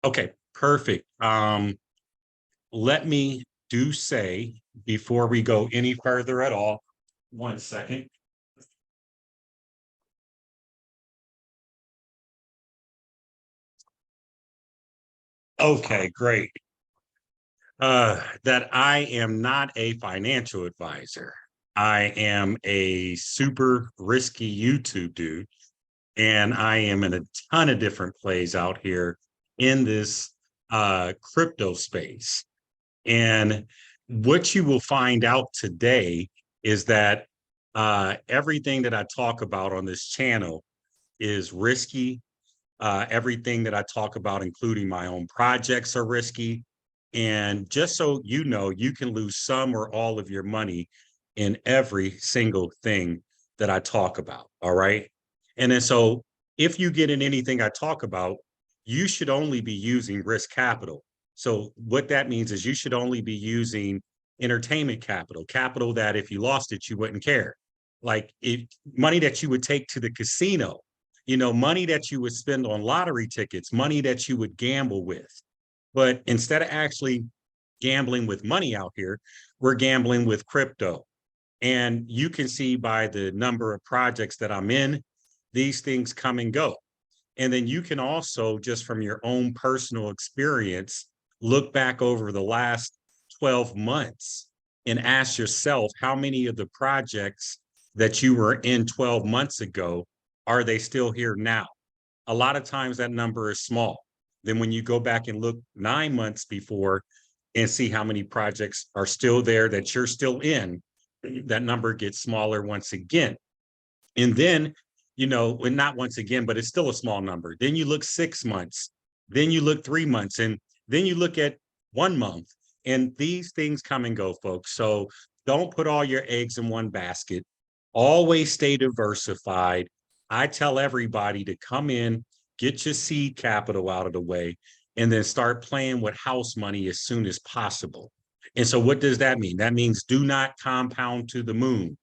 Okay, perfect. Let me do say before we go any further at all, 1 second. Okay, great. That I am not a financial advisor. I am a super risky YouTube dude, and I am in a ton of different plays out here in this crypto space. And what you will find out today is that everything that I talk about on this channel is risky. Everything that I talk about, including my own projects, are risky. And just so you know, you can lose some or all of your money in every single thing that I talk about. All right. And then so if you get in anything I talk about, you should only be using risk capital. So what that means is you should only be using entertainment capital, capital that if you lost it, you wouldn't care. Like if money that you would take to the casino, money that you would spend on lottery tickets, money that you would gamble with. But instead of actually gambling with money out here, we're gambling with crypto. And you can see by the number of projects that I'm in, these things come and go. And then you can also, just from your own personal experience, look back over the last 12 months and ask yourself how many of the projects that you were in 12 months ago are they still here now? A lot of times that number is small. Then when you go back and look 9 months before and see how many projects are still there that you're still in, that number gets smaller once again. And then, and not once again, but it's still a small number. Then you look 6 months, then you look 3 months, and then you look at 1 month. And these things come and go, folks. So don't put all your eggs in one basket. Always stay diversified. I tell everybody to come in, get your seed capital out of the way, and then start playing with house money as soon as possible. And so what does that mean? That means do not compound to the moon.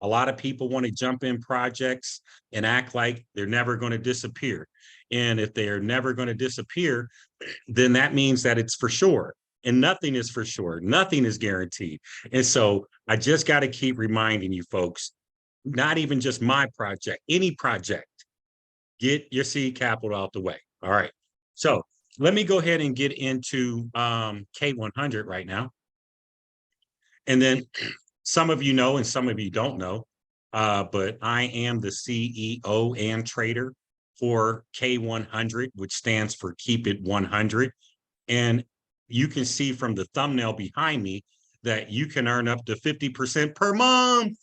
A lot of people want to jump in projects and act like they're never going to disappear. And if they are never going to disappear, then that means that it's for sure. And nothing is for sure. Nothing is guaranteed. And so I just got to keep reminding you folks, not even just my project, any project, get your seed capital out the way. All right. So let me go ahead and get into K-100 right now. And then some of you know and some of you don't know, but I am the CEO and trader for K-100, which stands for Keep It 100. And you can see from the thumbnail behind me that you can earn up to 50% per month.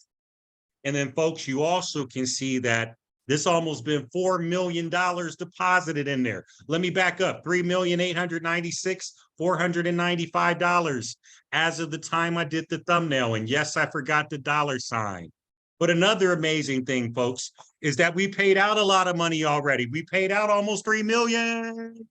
And then, folks, you also can see that this almost been $4 million deposited in there. Let me back up, $3,896,495 as of the time I did the thumbnail. And yes, I forgot the dollar sign. But another amazing thing, folks, is that we paid out a lot of money already. We paid out almost 3 million.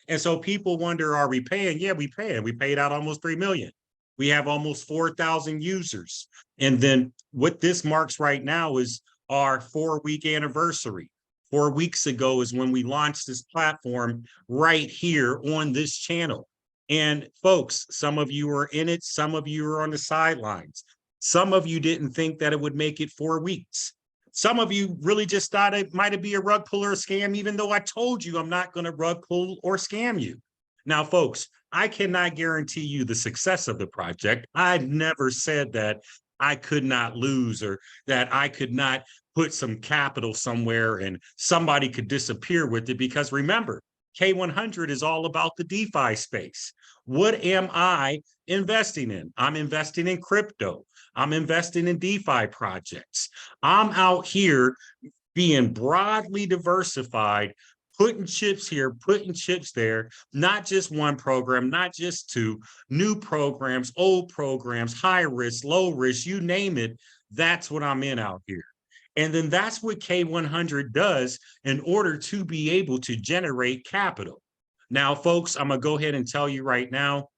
And so people wonder, are we paying? Yeah, we paying. We paid out almost 3 million. We have almost 4,000 users. And then what this marks right now is our 4-week anniversary. 4 weeks ago is when we launched this platform right here on this channel. And folks, some of you are in it, some of you are on the sidelines. Some of you didn't think that it would make it 4 weeks. Some of you really just thought it might be a rug pull or a scam, even though I told you I'm not going to rug pull or scam you. Now, folks, I cannot guarantee you the success of the project. I've never said that I could not lose or that I could not put some capital somewhere and somebody could disappear with it. Because remember, K-100 is all about the DeFi space. What am I investing in? I'm investing in crypto. I'm investing in DeFi projects. I'm out here being broadly diversified, putting chips here, putting chips there, not just one program, not just two, new programs, old programs, high risk, low risk, you name it. That's what I'm in out here. And then that's what K-100 does in order to be able to generate capital. Now, folks, I'm going to go ahead and tell you right now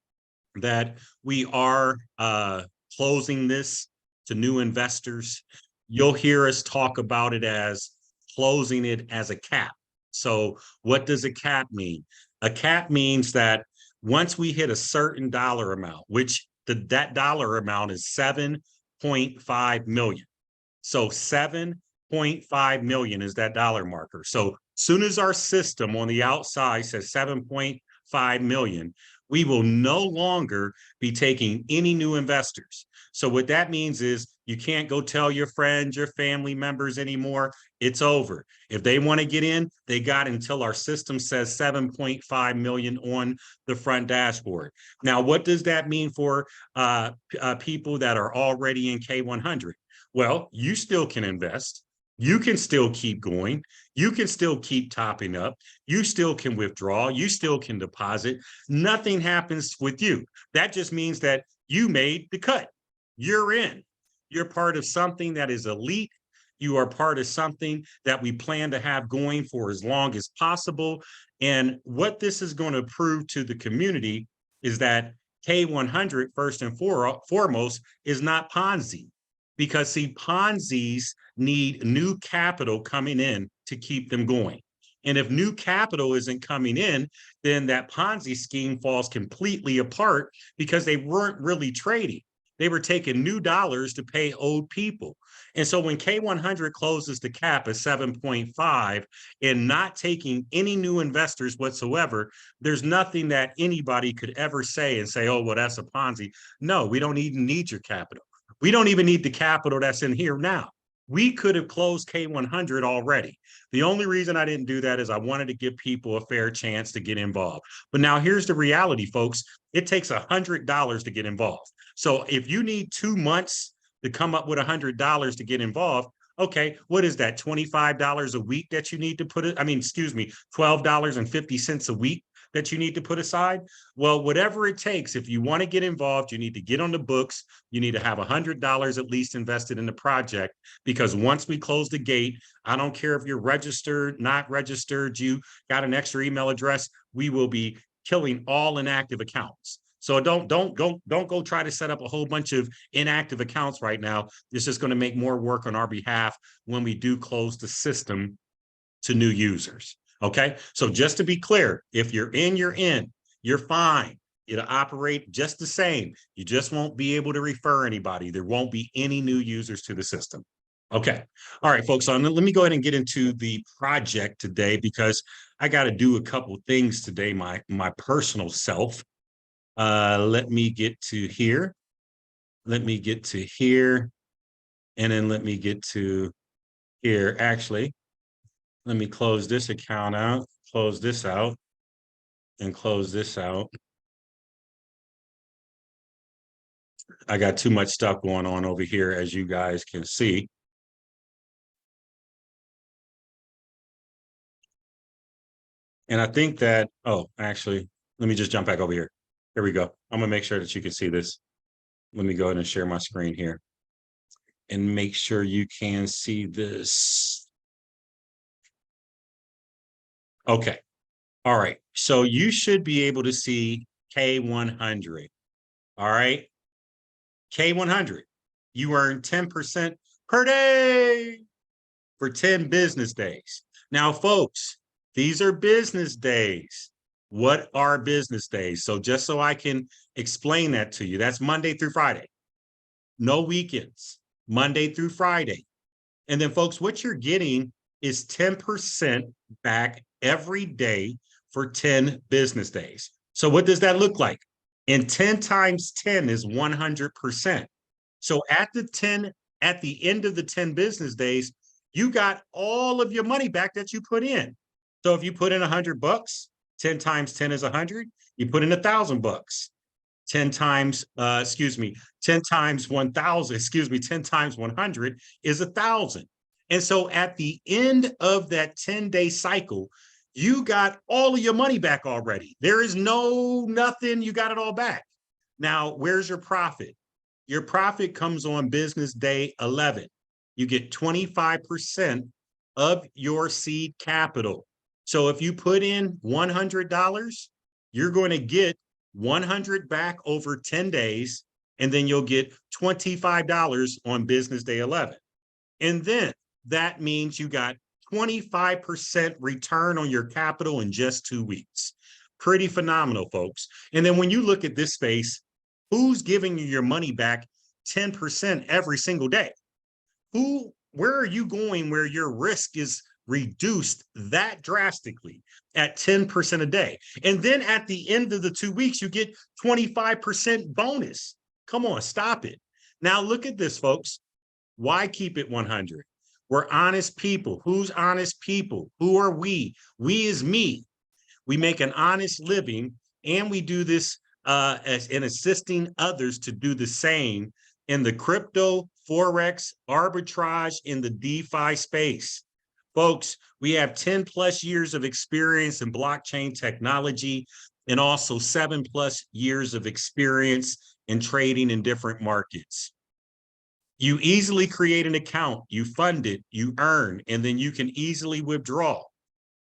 that we are closing this to new investors. You'll hear us talk about it as closing it as a cap. So what does a cap mean? A cap means that once we hit a certain dollar amount, which that dollar amount is 7.5 million. So 7.5 million is that dollar marker. So soon as our system on the outside says 7.5 million, we will no longer be taking any new investors. So what that means is you can't go tell your friends, your family members anymore. It's over. If they want to get in, they got until our system says 7.5 million on the front dashboard. Now, what does that mean for people that are already in K-100? Well, you still can invest. You can still keep going. You can still keep topping up. You still can withdraw. You still can deposit. Nothing happens with you. That just means that you made the cut. You're in. You're part of something that is elite. You are part of something that we plan to have going for as long as possible. And what this is going to prove to the community is that K-100, first and foremost, is not Ponzi. Because see, Ponzi's need new capital coming in to keep them going. And if new capital isn't coming in, then that Ponzi scheme falls completely apart because they weren't really trading. They were taking new dollars to pay old people. And so when K-100 closes the cap at 7.5 and not taking any new investors whatsoever, there's nothing that anybody could ever say and say, oh, well, that's a Ponzi. No, we don't even need your capital. We don't even need the capital that's in here now. We could have closed K-100 already. The only reason I didn't do that is I wanted to give people a fair chance to get involved. But now here's the reality, folks. It takes $100 to get involved. So if you need 2 months to come up with $100 to get involved, okay, what is that? $25 a week that you need to put it? I mean, excuse me, $12.50 a week that you need to put aside? Well, whatever it takes, if you want to get involved, you need to get on the books. You need to have $100 at least invested in the project, because once we close the gate, I don't care if you're registered, not registered, you got an extra email address, we will be killing all inactive accounts. So don't go try to set up a whole bunch of inactive accounts right now. It's just going to make more work on our behalf when we do close the system to new users. Okay, so just to be clear, if you're in, you're in, you're fine. It'll operate just the same. You just won't be able to refer anybody. There won't be any new users to the system. Okay, all right, folks, so let me go ahead and get into the project today, because I got to do a couple things today, my personal self. Let me get to here. Let me get to here. And then let me get to here. Actually, let me close this account out, close this out, and close this out. I got too much stuff going on over here, as you guys can see. And I think that, oh, actually, let me just jump back over here. Here we go. I'm gonna make sure that you can see this. Let me go ahead and share my screen here and make sure you can see this. Okay. All right. So you should be able to see K-100. All right. K-100. You earn 10% per day for 10 business days. Now, folks, these are business days. What are business days? So just so I can explain that to you, that's Monday through Friday. No weekends, Monday through Friday. And then, folks, what you're getting is 10% back every day for 10 business days. So what does that look like? And 10 times 10 is 100%. So at the end of the 10 business days, you got all of your money back that you put in. So if you put in $100, 10 times 10 is 100. You put in $1,000. 10 times 10 times 1,000, 10 times 100 is 1,000. And so at the end of that 10-day cycle, you got all of your money back already. There is nothing, you got it all back. Now, where's your profit? Your profit comes on business day 11. You get 25% of your seed capital. So if you put in $100, you're going to get 100 back over 10 days, and then you'll get $25 on business day 11. And then that means you got 25% return on your capital in just 2 weeks. Pretty phenomenal, folks. And then when you look at this space, who's giving you your money back 10% every single day? Where are you going where your risk is reduced that drastically at 10% a day? And then at the end of the 2 weeks, you get 25% bonus. Come on, stop it. Now look at this, folks. Why keep it 100? We're honest people. Who's honest people? Who are we? We is me. We make an honest living, and we do this as in assisting others to do the same in the crypto, forex, arbitrage, in the DeFi space. Folks, we have 10 plus years of experience in blockchain technology, and also 7 plus years of experience in trading in different markets. You easily create an account, you fund it, you earn, and then you can easily withdraw.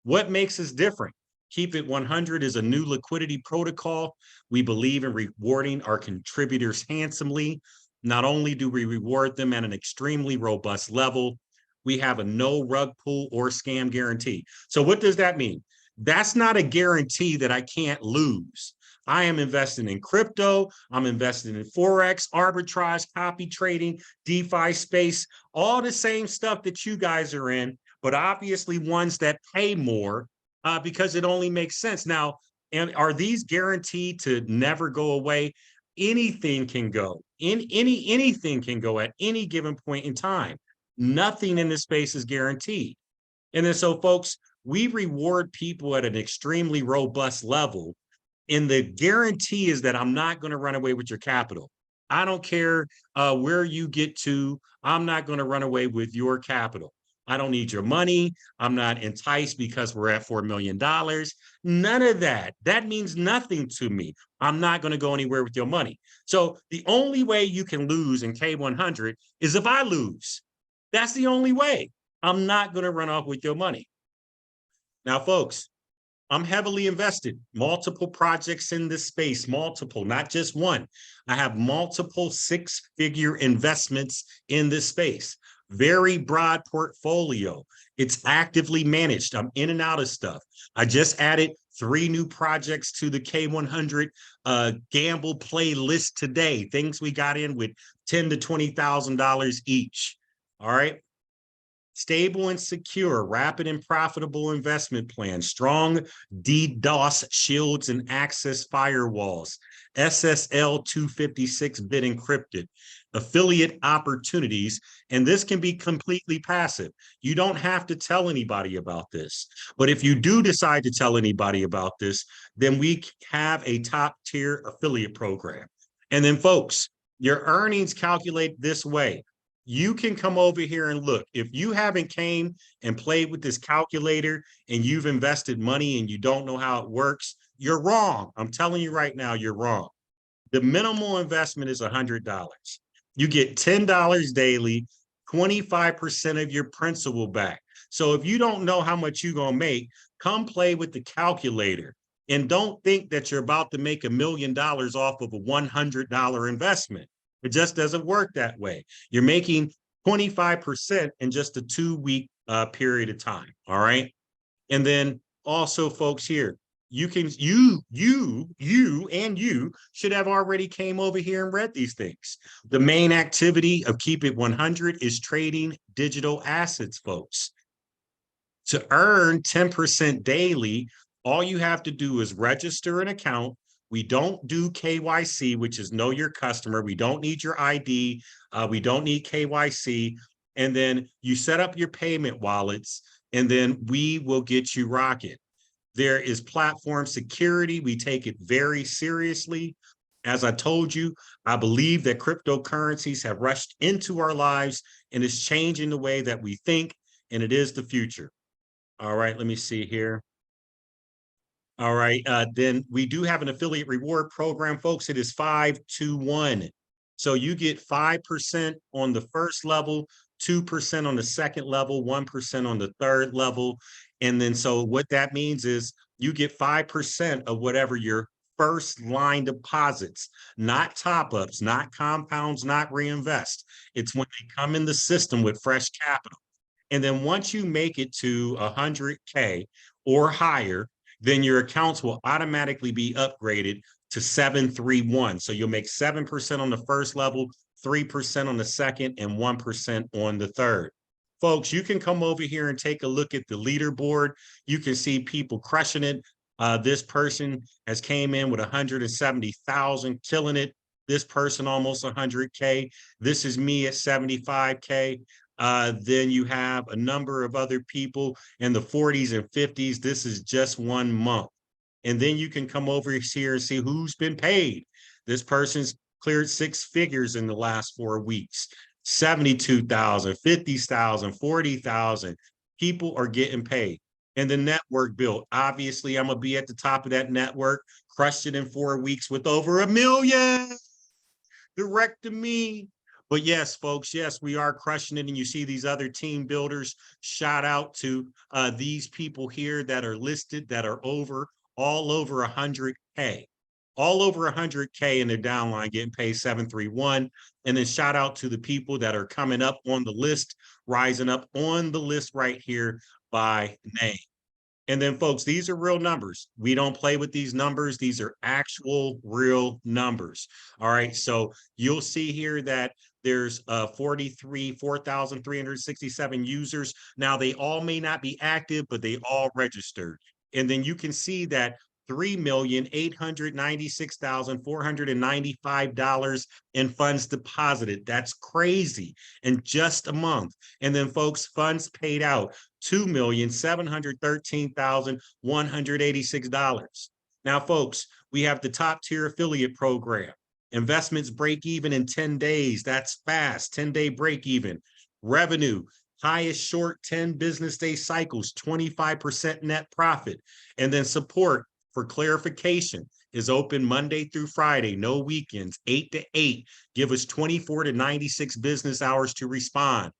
What makes us different? Keep It 100 is a new liquidity protocol. We believe in rewarding our contributors handsomely. Not only do we reward them at an extremely robust level, we have a no rug pull or scam guarantee. So what does that mean? That's not a guarantee that I can't lose. I am investing in crypto. I'm investing in forex, arbitrage, copy trading, DeFi space, all the same stuff that you guys are in, but obviously ones that pay more because it only makes sense. Now, and are these guaranteed to never go away? Anything can go. Anything can go at any given point in time. Nothing in this space is guaranteed. And then so, folks, we reward people at an extremely robust level. And the guarantee is that I'm not going to run away with your capital. I don't care where you get to. I'm not going to run away with your capital. I don't need your money. I'm not enticed because we're at $4 million. None of that. That means nothing to me. I'm not going to go anywhere with your money. So the only way you can lose in K100 is if I lose. That's the only way. I'm not going to run off with your money. Now, folks, I'm heavily invested, multiple projects in this space, multiple, not just one. I have multiple six-figure investments in this space. Very broad portfolio. It's actively managed. I'm in and out of stuff. I just added 3 new projects to the K100 gamble playlist today. Things we got in with $10,000 to $20,000 each. All right. Stable and secure, rapid and profitable investment plan, strong DDoS shields and access firewalls, SSL 256-bit encrypted, affiliate opportunities, and this can be completely passive. You don't have to tell anybody about this. But if you do decide to tell anybody about this, then we have a top-tier affiliate program. And then, folks, your earnings calculate this way. You can come over here and look. If you haven't came and played with this calculator and you've invested money and you don't know how it works, you're wrong. I'm telling you right now, you're wrong. The minimal investment is $100. You get $10 daily, 25% of your principal back. So if you don't know how much you're going to make, come play with the calculator. And don't think that you're about to make $1 million off of a $100 investment. It just doesn't work that way. You're making 25% in just a 2-week period of time. All right. And then also, folks, here, you should have already came over here and read these things. The main activity of Keep It 100 is trading digital assets, folks. To earn 10% daily, all you have to do is register an account. We don't do KYC, which is know your customer. We don't need your ID. We don't need KYC. And then you set up your payment wallets, and then we will get you rocking. There is platform security. We take it very seriously. As I told you, I believe that cryptocurrencies have rushed into our lives and is changing the way that we think, and it is the future. All right, let me see here. All right, then we do have an affiliate reward program, folks. It is 5-to-1. So you get 5% on the first level, 2% on the second level, 1% on the third level. And then so what that means is you get 5% of whatever your first line deposits, not top-ups, not compounds, not reinvest. It's when they come in the system with fresh capital. And then once you make it to 100K or higher, then your accounts will automatically be upgraded to 731. So you'll make 7% on the first level, 3% on the second, and 1% on the third. Folks, you can come over here and take a look at the leaderboard. You can see people crushing it. This person has came in with 170,000, killing it. This person almost 100K. This is me at 75K. Then you have a number of other people in the 40s and 50s. This is just 1 month. And then you can come over here and see who's been paid. This person's cleared 6 figures in the last 4 weeks. 72,000, 50,000, 40,000. People are getting paid. And the network built. Obviously, I'm going to be at the top of that network, crushed it in 4 weeks with over 1 million direct to me. But yes, folks, yes, we are crushing it. And you see these other team builders. Shout out to these people here that are listed that are all over 100K. All over 100K in their downline getting paid 731. And then shout out to the people that are coming up on the list, rising up on the list right here by name. And then, folks, these are real numbers. We don't play with these numbers. These are actual real numbers. All right. So you'll see here that there's 4,367 users. Now, they all may not be active, but they all registered. And then you can see that $3,896,495 in funds deposited. That's crazy in just a month. And then, folks, funds paid out $2,713,186. Now, folks, we have the top tier affiliate program. Investments break even in 10 days. That's fast. 10-day break even. Revenue, highest short 10 business day cycles, 25% net profit. And then support, for clarification, is open Monday through Friday, no weekends, 8 to 8. Give us 24 to 96 business hours to respond.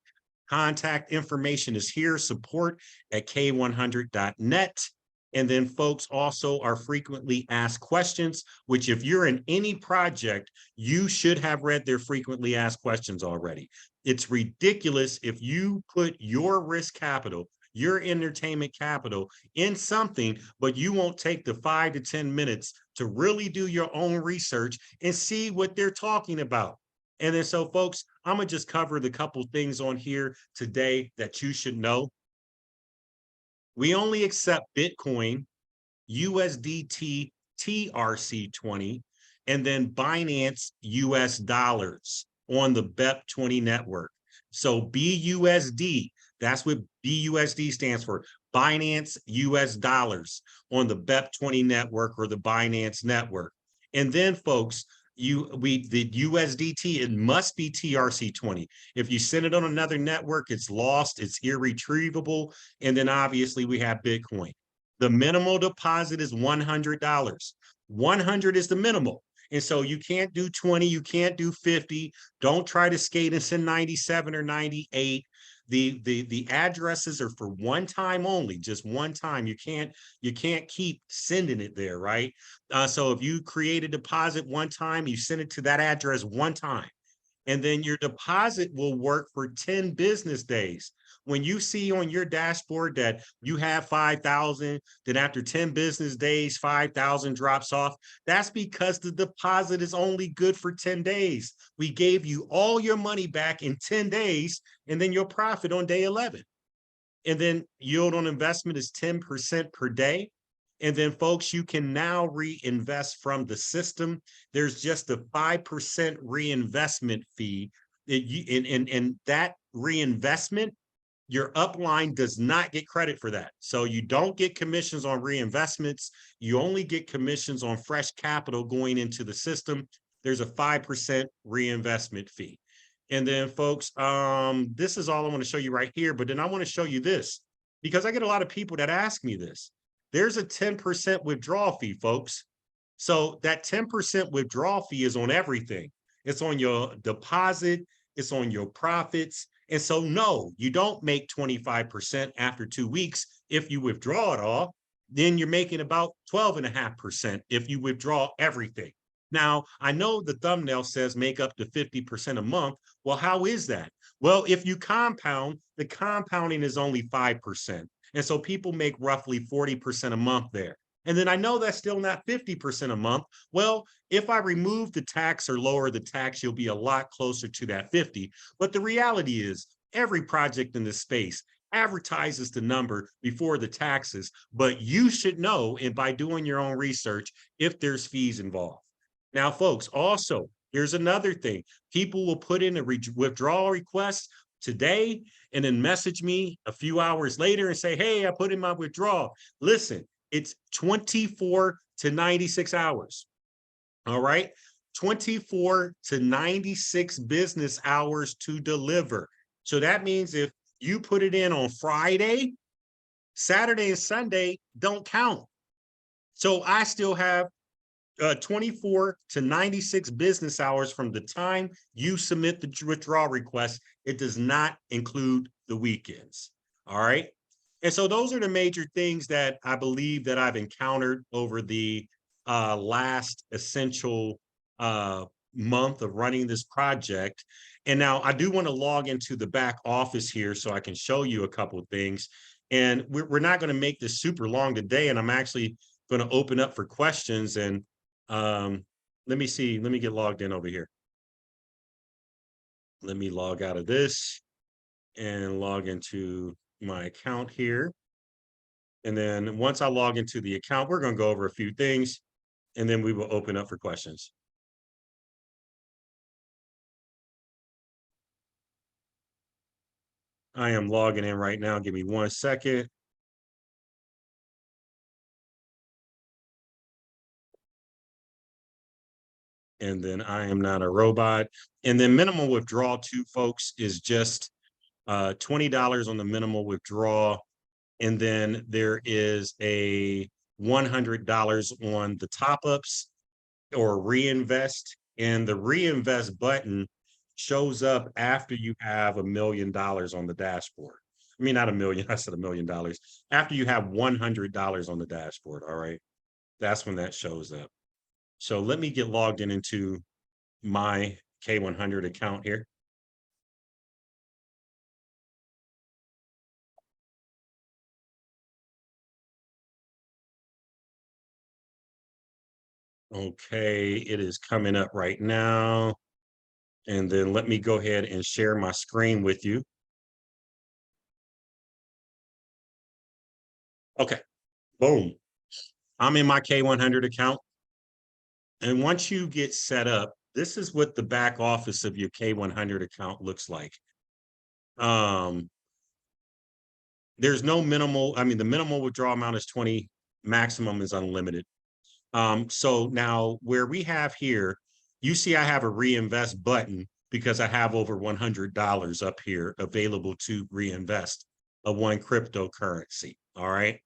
Contact information is here, support at K100.net. And then, folks, also our frequently asked questions, which if you're in any project, you should have read their frequently asked questions already. It's ridiculous if you put your risk capital, your entertainment capital in something, but you won't take the 5 to 10 minutes to really do your own research and see what they're talking about. And then, so, folks, I'm going to just cover the couple things on here today that you should know. We only accept Bitcoin, USDT, TRC20, and then Binance US dollars on the BEP20 network. So BUSD, that's what BUSD stands for, Binance US dollars on the BEP20 network or the Binance network. And then, folks, the USDT, it must be TRC20. If you send it on another network, it's lost, it's irretrievable. And then obviously we have Bitcoin. The minimal deposit is $100. 100 is the minimal. And so you can't do 20, you can't do 50. Don't try to skate and send 97 or 98. The addresses are for one time only, just one time. You can't keep sending it there, right? So if you create a deposit one time, you send it to that address one time, and then your deposit will work for 10 business days. When you see on your dashboard that you have 5,000, then after 10 business days, 5,000 drops off, that's because the deposit is only good for 10 days. We gave you all your money back in 10 days, and then your profit on day 11. And then yield on investment is 10% per day. And then, folks, you can now reinvest from the system. There's just a 5% reinvestment fee. And that reinvestment, your upline does not get credit for that. So you don't get commissions on reinvestments. You only get commissions on fresh capital going into the system. There's a 5% reinvestment fee. And then, folks, this is all I want to show you right here. But then I want to show you this, because I get a lot of people that ask me this. There's a 10% withdrawal fee, folks. So that 10% withdrawal fee is on everything. It's on your deposit. It's on your profits. And so, no, you don't make 25% after 2 weeks. If you withdraw it all, then you're making about 12.5% if you withdraw everything. Now, I know the thumbnail says make up to 50% a month. Well, how is that? Well, if you compound, the compounding is only 5%. And so people make roughly 40% a month there. And then I know that's still not 50% a month. Well, if I remove the tax or lower the tax, you'll be a lot closer to that 50. But the reality is, every project in this space advertises the number before the taxes, but you should know, and by doing your own research, if there's fees involved. Now, folks, also, here's another thing. People will put in a withdrawal request today and then message me a few hours later and say, hey, I put in my withdrawal. Listen, it's 24 to 96 hours. All right. 24 to 96 business hours to deliver. So that means if you put it in on Friday, Saturday and Sunday don't count. So I still have 24 to 96 business hours from the time you submit the withdrawal request. It does not include the weekends. All right. And so those are the major things that I believe that I've encountered over the last essential month of running this project. And now I do want to log into the back office here so I can show you a couple of things. And we're not going to make this super long today. And I'm actually going to open up for questions. And let me see. Let me get logged in over here. Let me log out of this and log into my account here. And then once I log into the account, we're going to go over a few things and then we will open up for questions. I am logging in right now. Give me 1 second. And then I am not a robot. And then minimum withdrawal too, folks, is just $20 on the minimal withdrawal. And then there is a $100 on the top-ups or reinvest. And the reinvest button shows up after you have $1 million on the dashboard. I mean, not a million, I said $1 million. After you have $100 on the dashboard, all right? That's when that shows up. So let me get logged in into my K-100 account here. Okay, it is coming up right now. And then let me go ahead and share my screen with you. Okay, boom. I'm in my K-100 account. And once you get set up, this is what the back office of your K-100 account looks like. There's no minimal, I mean, the minimal withdrawal amount is 20, maximum is unlimited. So now where we have here, you see I have a reinvest button because I have over $100 up here available to reinvest a one cryptocurrency. All right.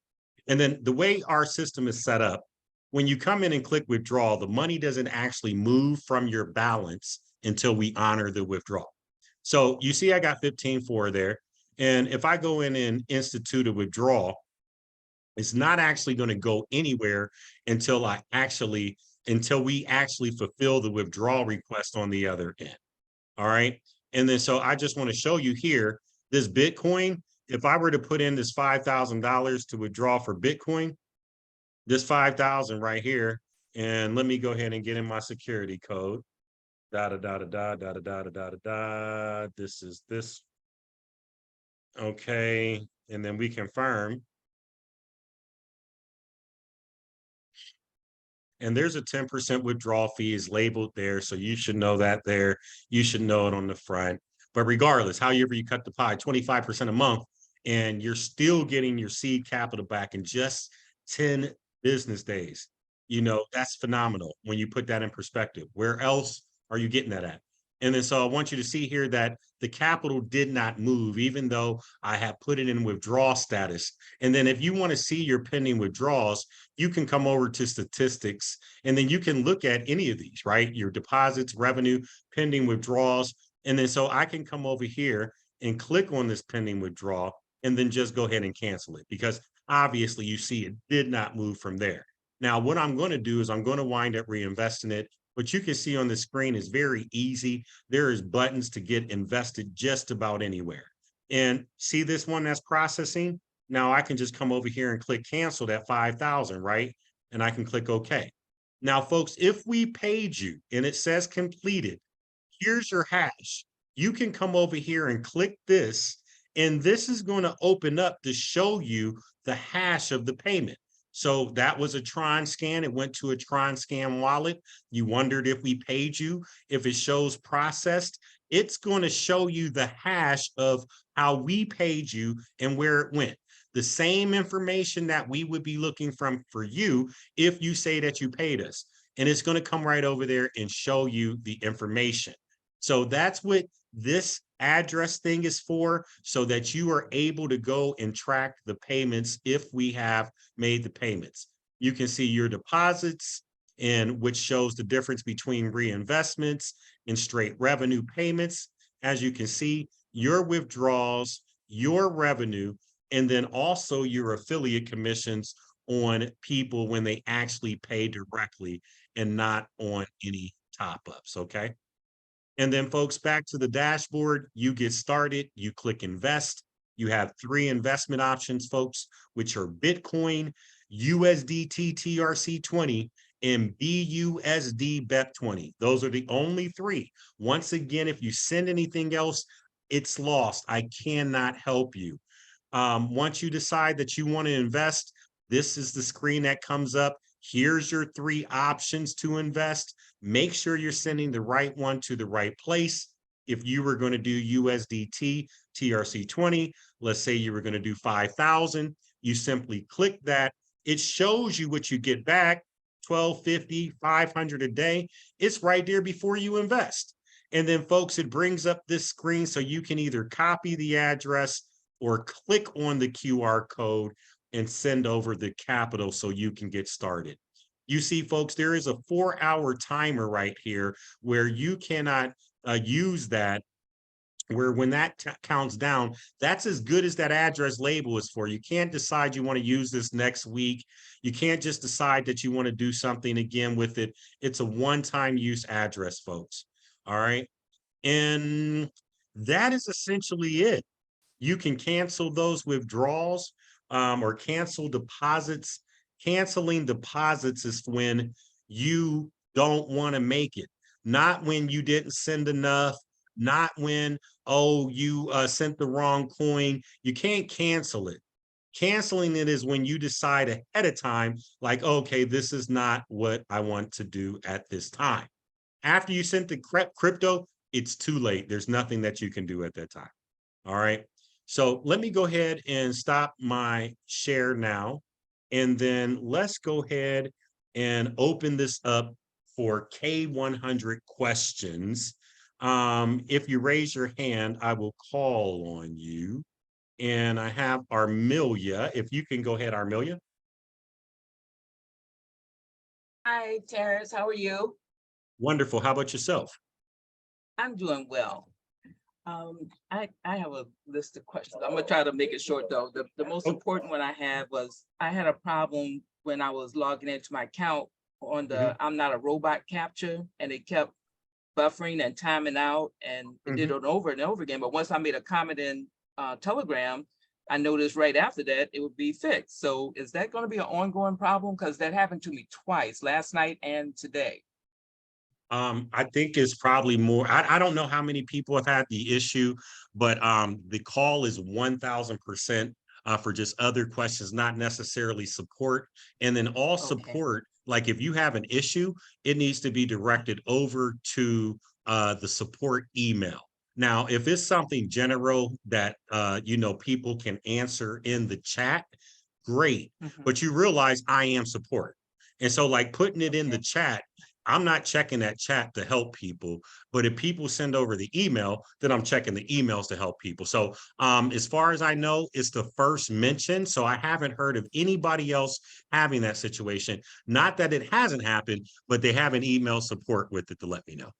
And then the way our system is set up, when you come in and click withdraw, the money doesn't actually move from your balance until we honor the withdrawal. So you see, I got 15.4 there. And if I go in and institute a withdrawal, it's not actually going to go anywhere until until we actually fulfill the withdrawal request on the other end. All right. And then so I just want to show you here this Bitcoin. If I were to put in this $5,000 to withdraw for Bitcoin, this 5,000 right here, and let me go ahead and get in my security code. Da da da da da da da da da da da. This is this. Okay. And then we confirm. And there's a 10% withdrawal fee is labeled there. So you should know that there. You should know it on the front. But regardless, however you cut the pie, 25% a month, and you're still getting your seed capital back in just 10 business days. You know, that's phenomenal when you put that in perspective. Where else are you getting that at? And then so I want you to see here that the capital did not move, even though I have put it in withdrawal status. And then if you want to see your pending withdrawals, you can come over to statistics and then you can look at any of these, right? Your deposits, revenue, pending withdrawals. And then so I can come over here and click on this pending withdrawal and then just go ahead and cancel it because obviously you see it did not move from there. Now, what I'm going to do is I'm going to wind up reinvesting it. What you can see on the screen is very easy. There is buttons to get invested just about anywhere. And see this one that's processing? Now I can just come over here and click cancel that 5,000, right? and I can click OK. Now, folks, if we paid you and it says completed, here's your hash. You can come over here and click this, and this is going to open up to show you the hash of the payment. So that was a Tron scan. It went to a Tron scan wallet. You wondered if we paid you. If it shows processed, it's going to show you the hash of how we paid you and where it went. The same information that we would be looking from for you if you say that you paid us. And it's going to come right over there and show you the information. So that's what this address thing is for, so that you are able to go and track the payments if we have made the payments. You can see your deposits, and which shows the difference between reinvestments and straight revenue payments. As you can see, your withdrawals, your revenue, and then also your affiliate commissions on people when they actually pay directly and not on any top ups. Okay. And then, folks, back to the dashboard, you get started, you click invest. You have 3 investment options, folks, which are Bitcoin, USDT TRC20, and BUSD BEP20. Those are the only 3. Once again, if you send anything else, it's lost. I cannot help you. Once you decide that you want to invest, this is the screen that comes up. Here's your 3 options to invest. Make sure you're sending the right one to the right place. If you were going to do USDT TRC20, let's say you were going to do 5,000, you simply click that. It shows you what you get back, 1250, 500 a day. It's right there before you invest. And then, folks, it brings up this screen so you can either copy the address or click on the QR code and send over the capital so you can get started. You see, folks, there is a 4-hour timer right here where you cannot use that, where when that counts down, that's as good as that address label is for. You can't decide you want to use this next week. You can't just decide that you want to do something again with it. It's a one-time use address, folks. All right. And that is essentially it. You can cancel those withdrawals or cancel deposits. Canceling deposits is when you don't want to make it, not when you didn't send enough, not when, oh, you sent the wrong coin. You can't cancel it. Canceling it is when you decide ahead of time, like, okay, this is not what I want to do at this time. After you sent the crypto, it's too late. There's nothing that you can do at that time. All right. So let me go ahead and stop my share now. And then let's go ahead and open this up for K-100 questions. If you raise your hand, I will call on you. And I have Armelia. If you can go ahead, Armelia. Hi, Terrence. How are you? Wonderful. How about yourself? I'm doing well. I have a list of questions. I'm gonna try to make it short though. The most important one I had was I had a problem when I was logging into my account on the I'm not a robot capture, and it kept buffering and timing out, and it did it over and over again. But once I made a comment in Telegram, I noticed right after that it would be fixed. So is that going to be an ongoing problem? Because that happened to me twice, last night and today. I think it's probably more. I don't know how many people have had the issue, but the call is 1000% for just other questions, not necessarily support. And then all support, like if you have an issue, it needs to be directed over to the support email. Now, if it's something general that people can answer in the chat, great. But you realize I am support. And so like putting it in the chat, I'm not checking that chat to help people, but if people send over the email, then I'm checking the emails to help people. So as far as I know, it's the first mention. So I haven't heard of anybody else having that situation. Not that it hasn't happened, but they have an email support with it to let me know.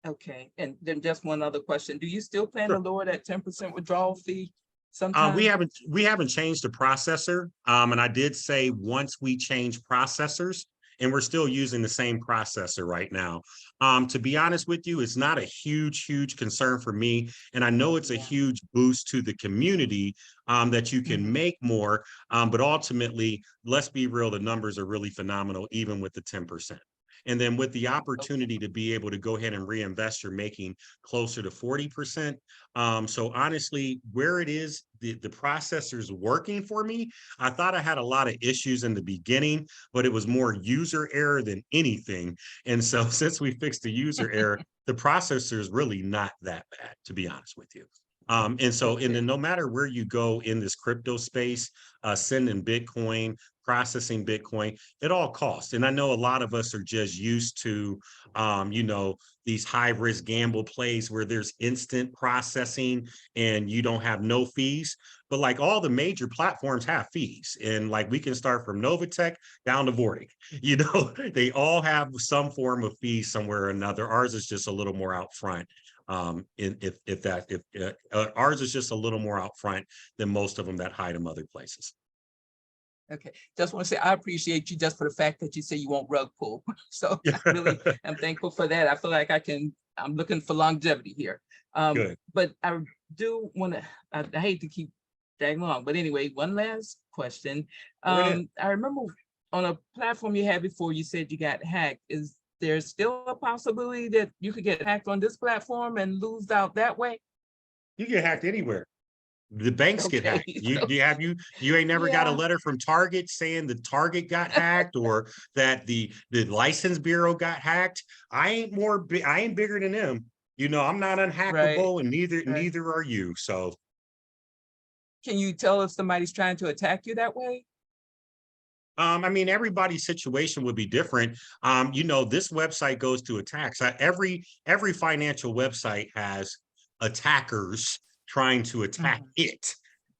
Okay, and then just one other question. Do you still plan to lower that 10% withdrawal fee sometime? We haven't changed the processor. And I did say once we change processors, and we're still using the same processor right now. To be honest with you, it's not a huge concern for me. And I know it's a Yeah. huge boost to the community, that you can Mhm. make more. But ultimately, let's be real, the numbers are really phenomenal, even with the 10%. And then with the Okay. opportunity to be able to go ahead and reinvest, you're making closer to 40%. So honestly, where it is, the processor's working for me. I thought I had a lot of issues in the beginning, but it was more user error than anything. And so since we fixed the user error, the processor is really not that bad, to be honest with you. And then Okay. no matter where you go in this crypto space, sending Bitcoin, processing Bitcoin, it all costs. And I know a lot of us are just used to, these high risk gamble plays where there's instant processing and you don't have no fees. But like all the major platforms have fees. And like we can start from Novatech down to Vortic, they all have some form of fees somewhere or another. Ours is just a little more out front. Ours is just a little more out front than most of them that hide them other places. Okay. Just want to say I appreciate you just for the fact that you say you won't rug pull. So I really am thankful for that. I feel like I'm looking for longevity here. Good. But I do want to, I hate to keep dragging along, but anyway, one last question. Go right ahead. I remember on a platform you had before, you said you got hacked. Is there still a possibility that you could get hacked on this platform and lose out that way? You get hacked anywhere. The banks get Okay. hacked. You ain't never got a Yeah, letter from Target saying the Target got hacked or that the license bureau got hacked. I ain't bigger than them. I'm not right, unhackable, and neither right. neither are you. So Can you tell if somebody's trying to attack you that way? I mean, everybody's situation would be different. This website goes to attacks. Every financial website has attackers trying to attack Mhm, it.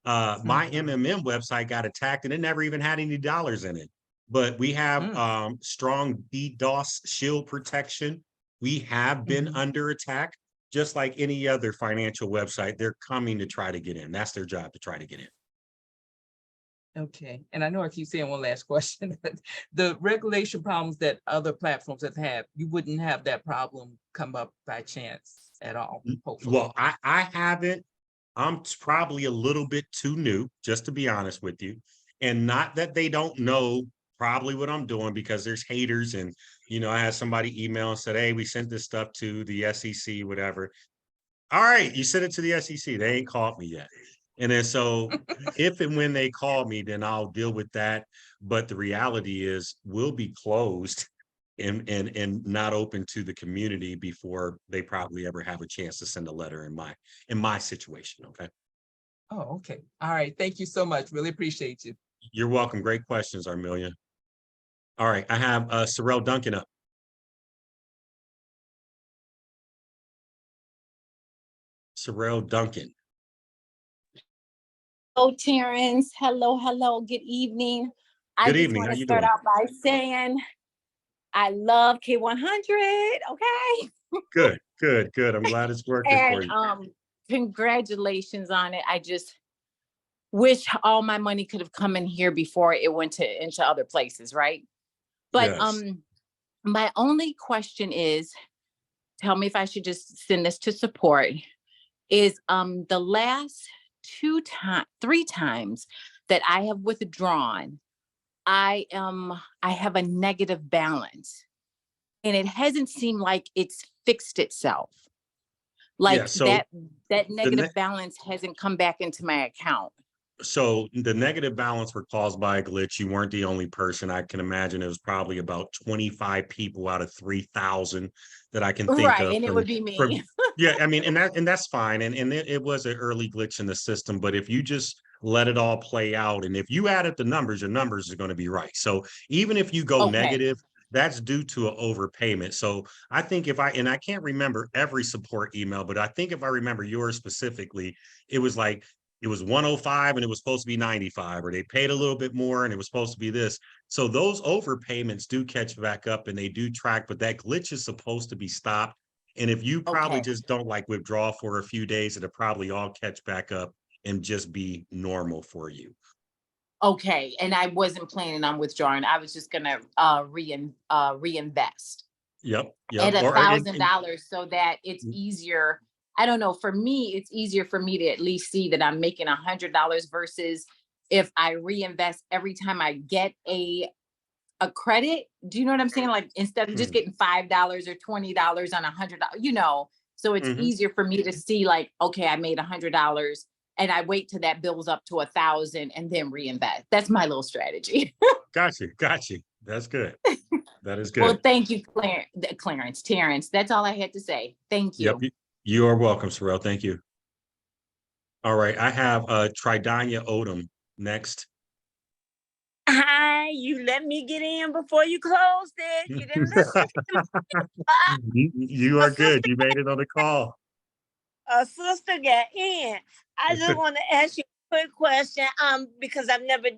My mhm, MMM website got attacked and it never even had any dollars in it. But we have mm, strong DDoS shield protection. We have been mhm. under attack, just like any other financial website. They're coming to try to get in. That's their job, to try to get in. Okay, and I know I keep saying one last question, but the regulation problems that other platforms have had, you wouldn't have that problem come up by chance at all, hopefully. Well, I haven't. Probably a little bit too new, just to be honest with you. And not that they don't know probably what I'm doing, because there's haters. And, I had somebody email and said, hey, we sent this stuff to the SEC, whatever. All right, you sent it to the SEC. They ain't called me yet. And then so if and when they call me, then I'll deal with that. But the reality is we'll be closed and not open to the community before they probably ever have a chance to send a letter in my situation. Okay. Oh, okay. All right. Thank you so much. Really appreciate you. You're welcome. Great questions, Armelia. All right. I have Sorrel Duncan up. Sorrel Duncan. Hello, Terrence. Hello. Good evening. I Good just evening. want How to you start doing? out by saying I love K-100. Okay. Good. I'm glad it's working for And you. congratulations on it. I just wish all my money could have come in here before it went into other places, right? But Yes. my only question is, tell me if I should just send this to support, is the last three times that I have withdrawn, I have a negative balance, and it hasn't seemed like it's fixed itself. Yeah. Like So that the ne- negative balance hasn't come back into my account. so the negative balance were caused by a glitch. You weren't the only person. I can imagine it was probably about 25 people out of 3,000 that I can think Right, of and it would be from me. yeah, I mean, and that's fine. And it was an early glitch in the system, but if you just let it all play out, and if you added the numbers, your numbers are going to be right. So even if you go Okay, negative, that's due to an overpayment. So I think I can't remember every support email, but I think if I remember yours specifically, it was like it was 105 and it was supposed to be 95, or they paid a little bit more and it was supposed to be this. So those overpayments do catch back up and they do track, but that glitch is supposed to be stopped. And if you probably okay, just don't like withdraw for a few days, it'll probably all catch back up and just be normal for you. Okay, and I wasn't planning on withdrawing. I was just gonna reinvest Yep, at yep. a Or thousand dollars so that it's easier. I don't know. For me, it's easier for me to at least see that I'm making $100 versus if I reinvest every time I get a credit. Do you know what I'm saying? Like instead of just Mhm, getting $5 or $20 on $100, so it's mhm. easier for me to see like, okay, I made $100 and I wait till that builds up to 1,000 and then reinvest. That's my little strategy. Got you. That's good. That is Well, good. thank you, Terrence. That's all I had to say. Thank Yep. you. You are welcome, Sorrel. Thank you. All right. I have Tridania Odom next. Hi, you let me get in before you closed it. You didn't listen to me. Ah, You A are good. sister, You made it on the call. a sister got in. I just want to ask you a quick question. Because I've never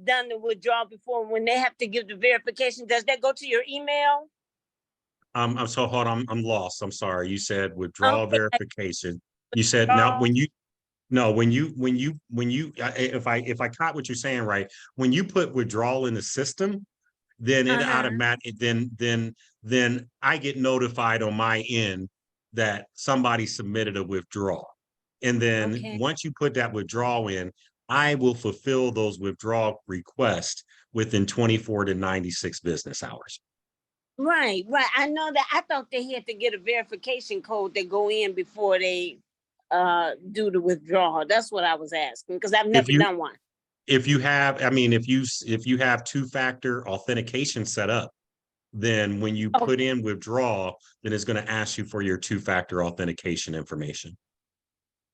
done the withdrawal before. When they have to give the verification, does that go to your email? I'm so hold on. I'm lost. I'm sorry. You said withdrawal Okay, verification. You said now withdrawal. when you if I caught what you're saying right, when you put withdrawal in the system, then it Uh-huh. automatic then I get notified on my end that somebody submitted a withdrawal. And then Okay. once you put that withdrawal in, I will fulfill those withdrawal requests within 24 to 96 business hours. Right, right. I know that. I thought they had to get a verification code that go in before they do the withdrawal. That's what I was asking because I've If never you done one. if you have, I mean, if you have two-factor authentication set up, then when you Oh, put in withdrawal, then it's going to ask you for your two-factor authentication information.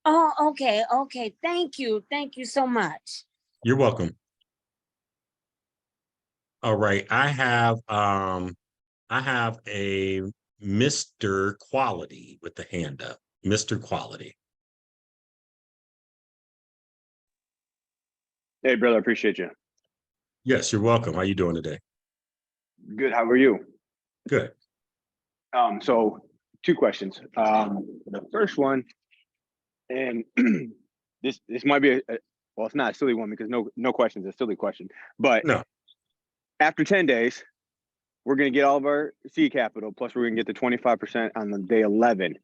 oh, okay, okay. Thank you so much. You're welcome. All right. I have a Mr. Quality with the hand up. Mr. Quality. Hey, brother, appreciate you. Yes, you're welcome. How you doing today? Good. How are you? Good. So two questions. The first one, and this might be well, it's not a silly one because no question is a silly question. But No, after 10 days, we're gonna get all of our seed capital, plus we're gonna get the 25% on the day 11.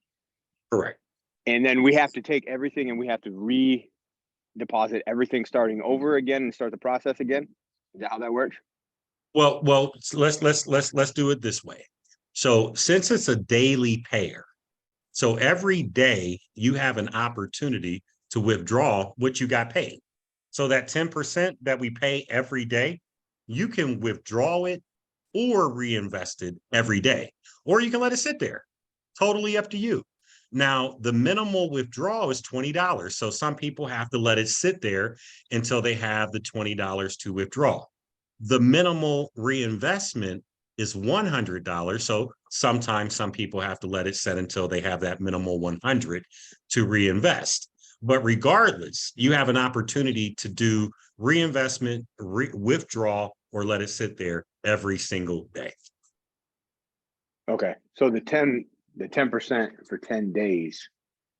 correct. And then we have to take everything and we have to re-deposit everything starting over again and start the process again. Is that how that works? Well, let's do it this way. So since it's a daily payer, so every day you have an opportunity to withdraw what you got paid. So that 10% that we pay every day, you can withdraw it or reinvest it every day, or you can let it sit there. Totally up to you. Now, the minimal withdrawal is $20. So some people have to let it sit there until they have the $20 to withdraw. The minimal reinvestment is $100. So sometimes some people have to let it set until they have that minimal 100 to reinvest. But regardless, you have an opportunity to do reinvestment, withdraw, or let it sit there every single day. Okay. So the 10% for 10 days,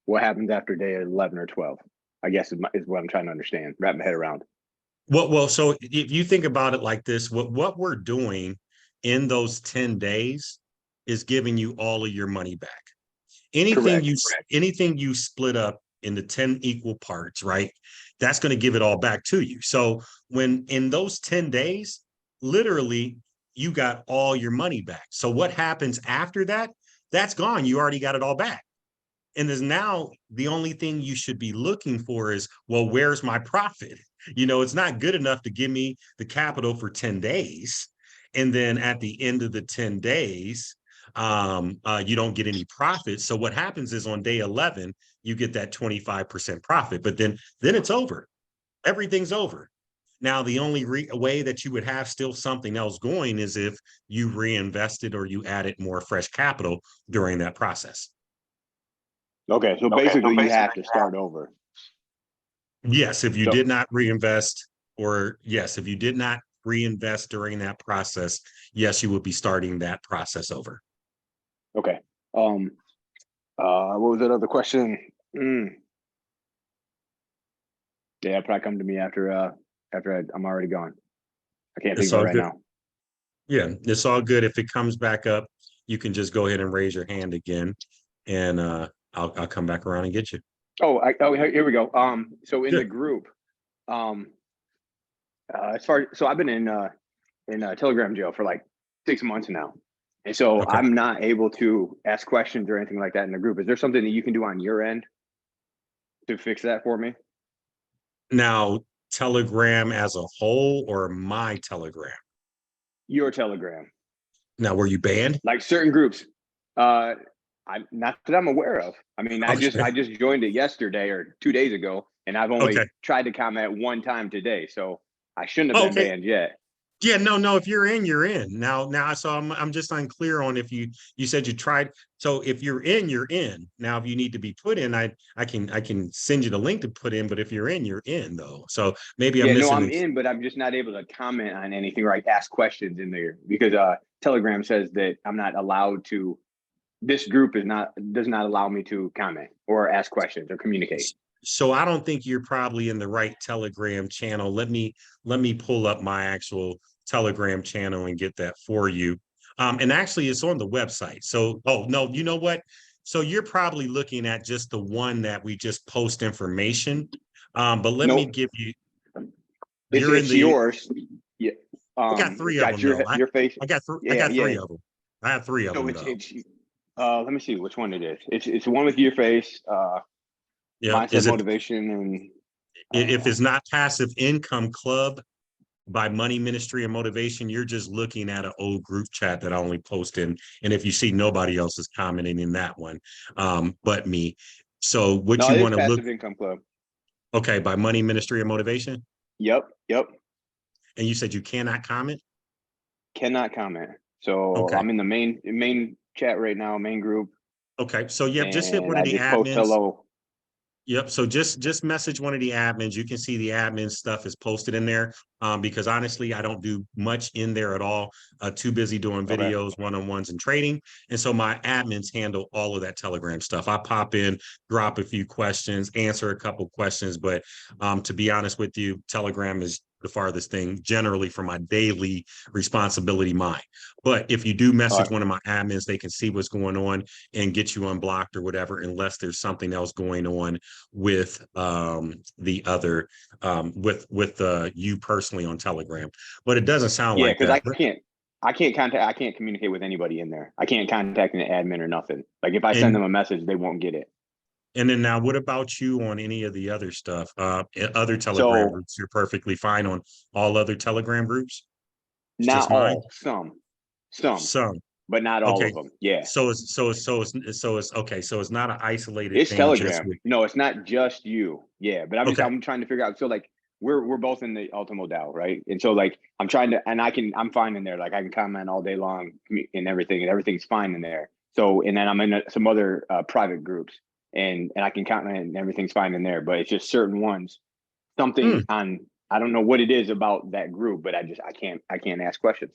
what happens after day 11 or 12? I guess is what I'm trying to understand, wrap my head around. Well, so if you think about it like this, what we're doing in those 10 days is giving you all of your money back. Anything Correct. you anything you split up into 10 equal parts, right? That's going to give it all back to you. So when in those 10 days, literally you got all your money back. So what happens after that? That's gone. You already got it all back. And is now the only thing you should be looking for is, well, where's my profit? It's not good enough to give me the capital for 10 days. And then at the end of the 10 days, you don't get any profit. So what happens is on day 11, you get that 25% profit, but then it's over. Everything's over. Now, the only way that you would have still something else going is if you reinvested or you added more fresh capital during that process. Okay. So basically you have to start over. Yes, if you So, did not reinvest, or yes, if you did not reinvest during that process, yes, you would be starting that process over. okay. What was that other question? Yeah, it'll probably come to me after after I'm already gone. I can't It's think of it all right good. now. Yeah, it's all good. If it comes back up, you can just go ahead and raise your hand again, and I'll come back around and get you. Here we go. So in Yeah. the group, so I've been in Telegram jail for like 6 months now, and so Okay. I'm not able to ask questions or anything like that in the group. Is there something that you can do on your end to fix that for me? Now, Telegram as a whole, or my Telegram? Your Telegram, Now, were you banned? like certain groups. I'm not that I'm aware of. I mean, I just joined it yesterday or 2 days ago, and I've only Okay. tried to comment one time today, so I shouldn't have been Okay. banned yet. Yeah, no. If you're in, you're in. Now, so I'm just unclear on if you said you tried. So if you're in, you're in. Now, if you need to be put in, I can send you the link to put in. But if you're in though. So maybe I'm Yeah, no, missing. I'm in, but I'm just not able to comment on anything or like ask questions in there because Telegram says that I'm not allowed to. This group does not allow me to comment or ask questions or communicate. So I don't think you're probably in the right Telegram channel. Let me pull up my actual Telegram channel and get that for you. And actually, it's on the website. So, oh no, you know what? So you're probably looking at just the one that we just post information. But let me Nope, give you. it's You're in it's the. yours. Yeah, I got it's three of got them though. your face. I got Yeah, three yeah. of them. I have three of So them it's though. let me see which one it is. It's the one with your face, Yeah. mindset, Is it motivation, and if it's not Passive Income Club by Money, Ministry, and Motivation, you're just looking at an old group chat that I only post in. And if you see nobody else is commenting in that one, but me. So what no, you it is want to look, passive income club. okay, by Money, Ministry, and Motivation. Yep. And you said you cannot comment? Cannot comment. So Okay. I'm in the main chat right now, main group, Okay. So yep, just hit and one of I the just post admins. hello. Yep. So just message one of the admins. You can see the admin stuff is posted in there. Because honestly, I don't do much in there at all. Too busy doing Okay. videos, one-on-ones, and trading. And so my admins handle all of that Telegram stuff. I pop in, drop a few questions, answer a couple questions. But to be honest with you, Telegram is the farthest thing generally for my daily responsibility mine. But if you do All message right. one of my admins, they can see what's going on and get you unblocked or whatever, unless there's something else going on with the other with you personally on Telegram. But it doesn't sound Yeah, like because that. I can't communicate with anybody in there. I can't contact an admin or nothing. Like if I send And them a message, they won't get it. then now what about you on any of the other stuff? Other Telegram So groups, you're perfectly fine on all other Telegram groups? It's just not mine? all, some, Some. but not all Okay. of them. Yeah. So it's okay. So it's not an isolated It's thing just Telegram. with No, it's not just you. Yeah, but okay. I'm trying to figure out. So like we're both in the Ultimo DAO, right? And so like I'm trying to, and I'm fine in there. Like I can comment all day long and everything's fine in there. So and then I'm in some other private groups, and I can comment and everything's fine in there. But it's just certain ones, something on I don't know what it is about that group, but I can't ask questions.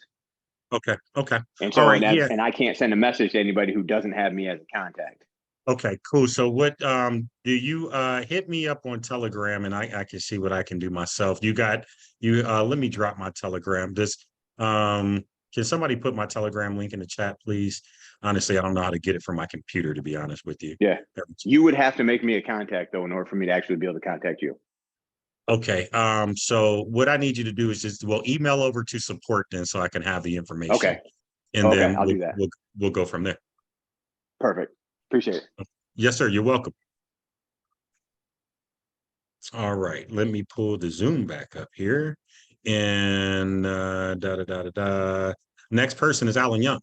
Okay. And All so right. Yeah. and I can't send a message to anybody who doesn't have me as a contact. Okay, cool. So what do you hit me up on Telegram and I can see what I can do myself. You let me drop my Telegram. Can somebody put my Telegram link in the chat, please? Honestly, I don't know how to get it from my computer, to be honest with you. Yeah. You would have to make me a contact though in order for me to actually be able to contact you. Okay. So what I need you to do is just email over to support then so I can have the information. Okay. And Okay, then I'll do that. we'll go from there. Perfect. Appreciate it. Yes, sir. You're welcome. All right, let me pull the Zoom back up here. And Next person is Alan Young.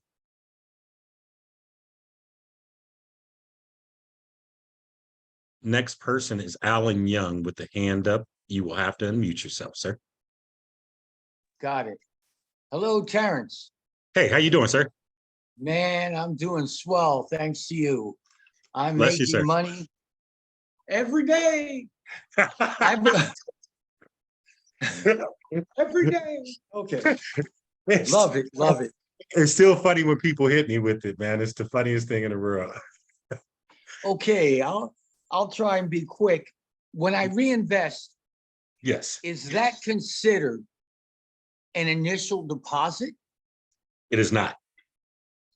Next person is Alan Young with the hand up. You will have to unmute yourself, sir. Got it. Hello, Terrence. Hey, how you doing, sir? Man, I'm doing swell, thanks to you. I'm Bless you, making sir. money every day. Every day. Okay. Love it. It's still funny when people hit me with it, man. It's the funniest thing in the world. Okay, I'll try and be quick. When I reinvest, Yes, is that considered an initial deposit? it is not.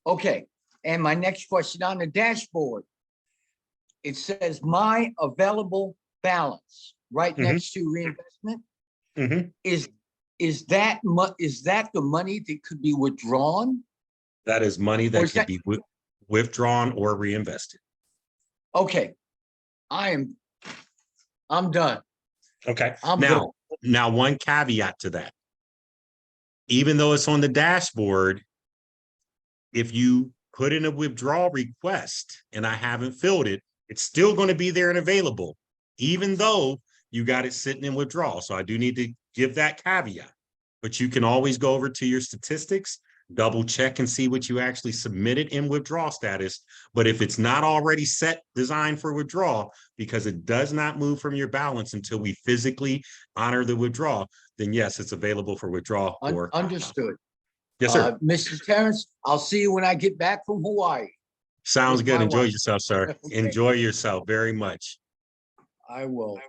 Okay, and my next question on the dashboard. It says my available balance right Mhm. next to reinvestment. Mhm. Is that the money that could be withdrawn? That is money Or that is could that, be withdrawn or reinvested. okay, I'm done. Okay. I'm good. Now one caveat to that. Even though it's on the dashboard, if you put in a withdrawal request and I haven't filled it, it's still going to be there and available, even though you got it sitting in withdrawal. So I do need to give that caveat. But you can always go over to your statistics, double check and see what you actually submitted in withdrawal status. But if it's not already set, designed for withdrawal, because it does not move from your balance until we physically honor the withdrawal, then yes, it's available for withdrawal or Understood. yes, sir. Mr. Terrence, I'll see you when I get back from Hawaii. Sounds with good. my Enjoy wife. yourself, sir. Okay. Enjoy yourself very much. I will.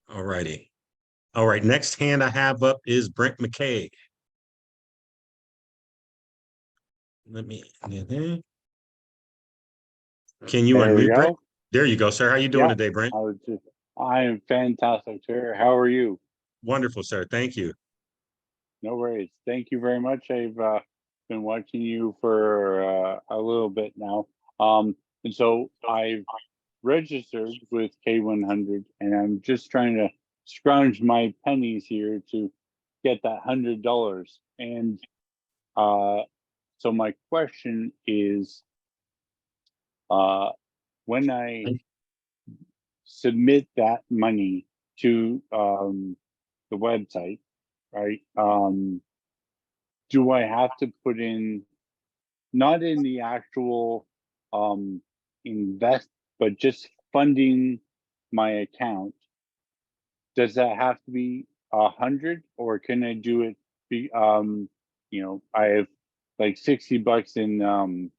All righty. All right. Next hand I have up is Brent McKay. Let me. Can you There we unmute, Brent? go. There you go, sir. How you doing Yeah, today, Brent? I am fantastic, sir. How are you? Wonderful, sir. Thank you. No worries. Thank you very much. I've been watching you for a little bit now. And so I've registered with K-100, and I'm just trying to scrounge my pennies here to get that $100. And so my question is, when I submit that money to the website, right? Do I have to put in, not in the actual invest, but just funding my account? Does that have to be 100, or can I do it? I have like $60 in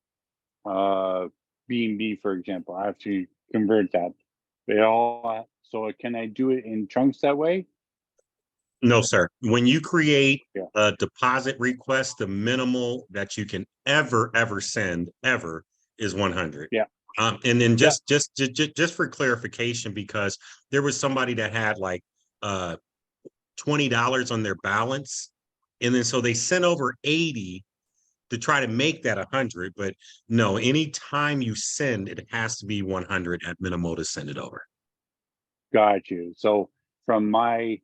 B&B, for example. I have to convert that. So can I do it in chunks that way? No, sir. When you create Yeah. a deposit request, the minimal that you can ever send ever is 100. Yeah. And then Yeah. just for clarification, because there was somebody that had like $20 on their balance, and then so they sent over 80 to try to make that 100. But no, anytime you send, it has to be 100 at minimal to send it over. Got you. So from my